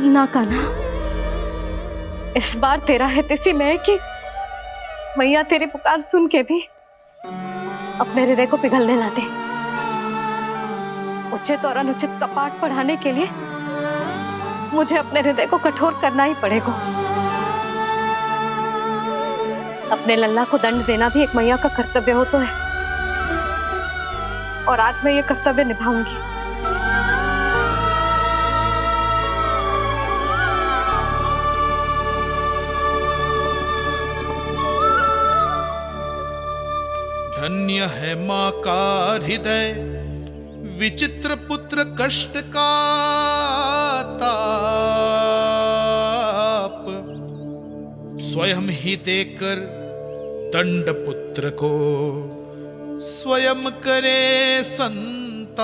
ना कान्हा, इस बार तेरा है तेसी मैं कि मैया तेरी पुकार सुन के भी अपने हृदय को पिघलने ना दे। उचित और अनुचित का पाठ पढ़ाने के लिए मुझे अपने हृदय को कठोर करना ही पड़ेगा। अपने लल्ला को दंड देना भी एक मैया का कर्तव्य हो तो है, और आज मैं ये कर्तव्य निभाऊंगी। धन्य है माँ का हृदय, विचित्र पुत्र कष्ट का ताप, स्वयं ही देकर दंड पुत्र को स्वयं करे संताप।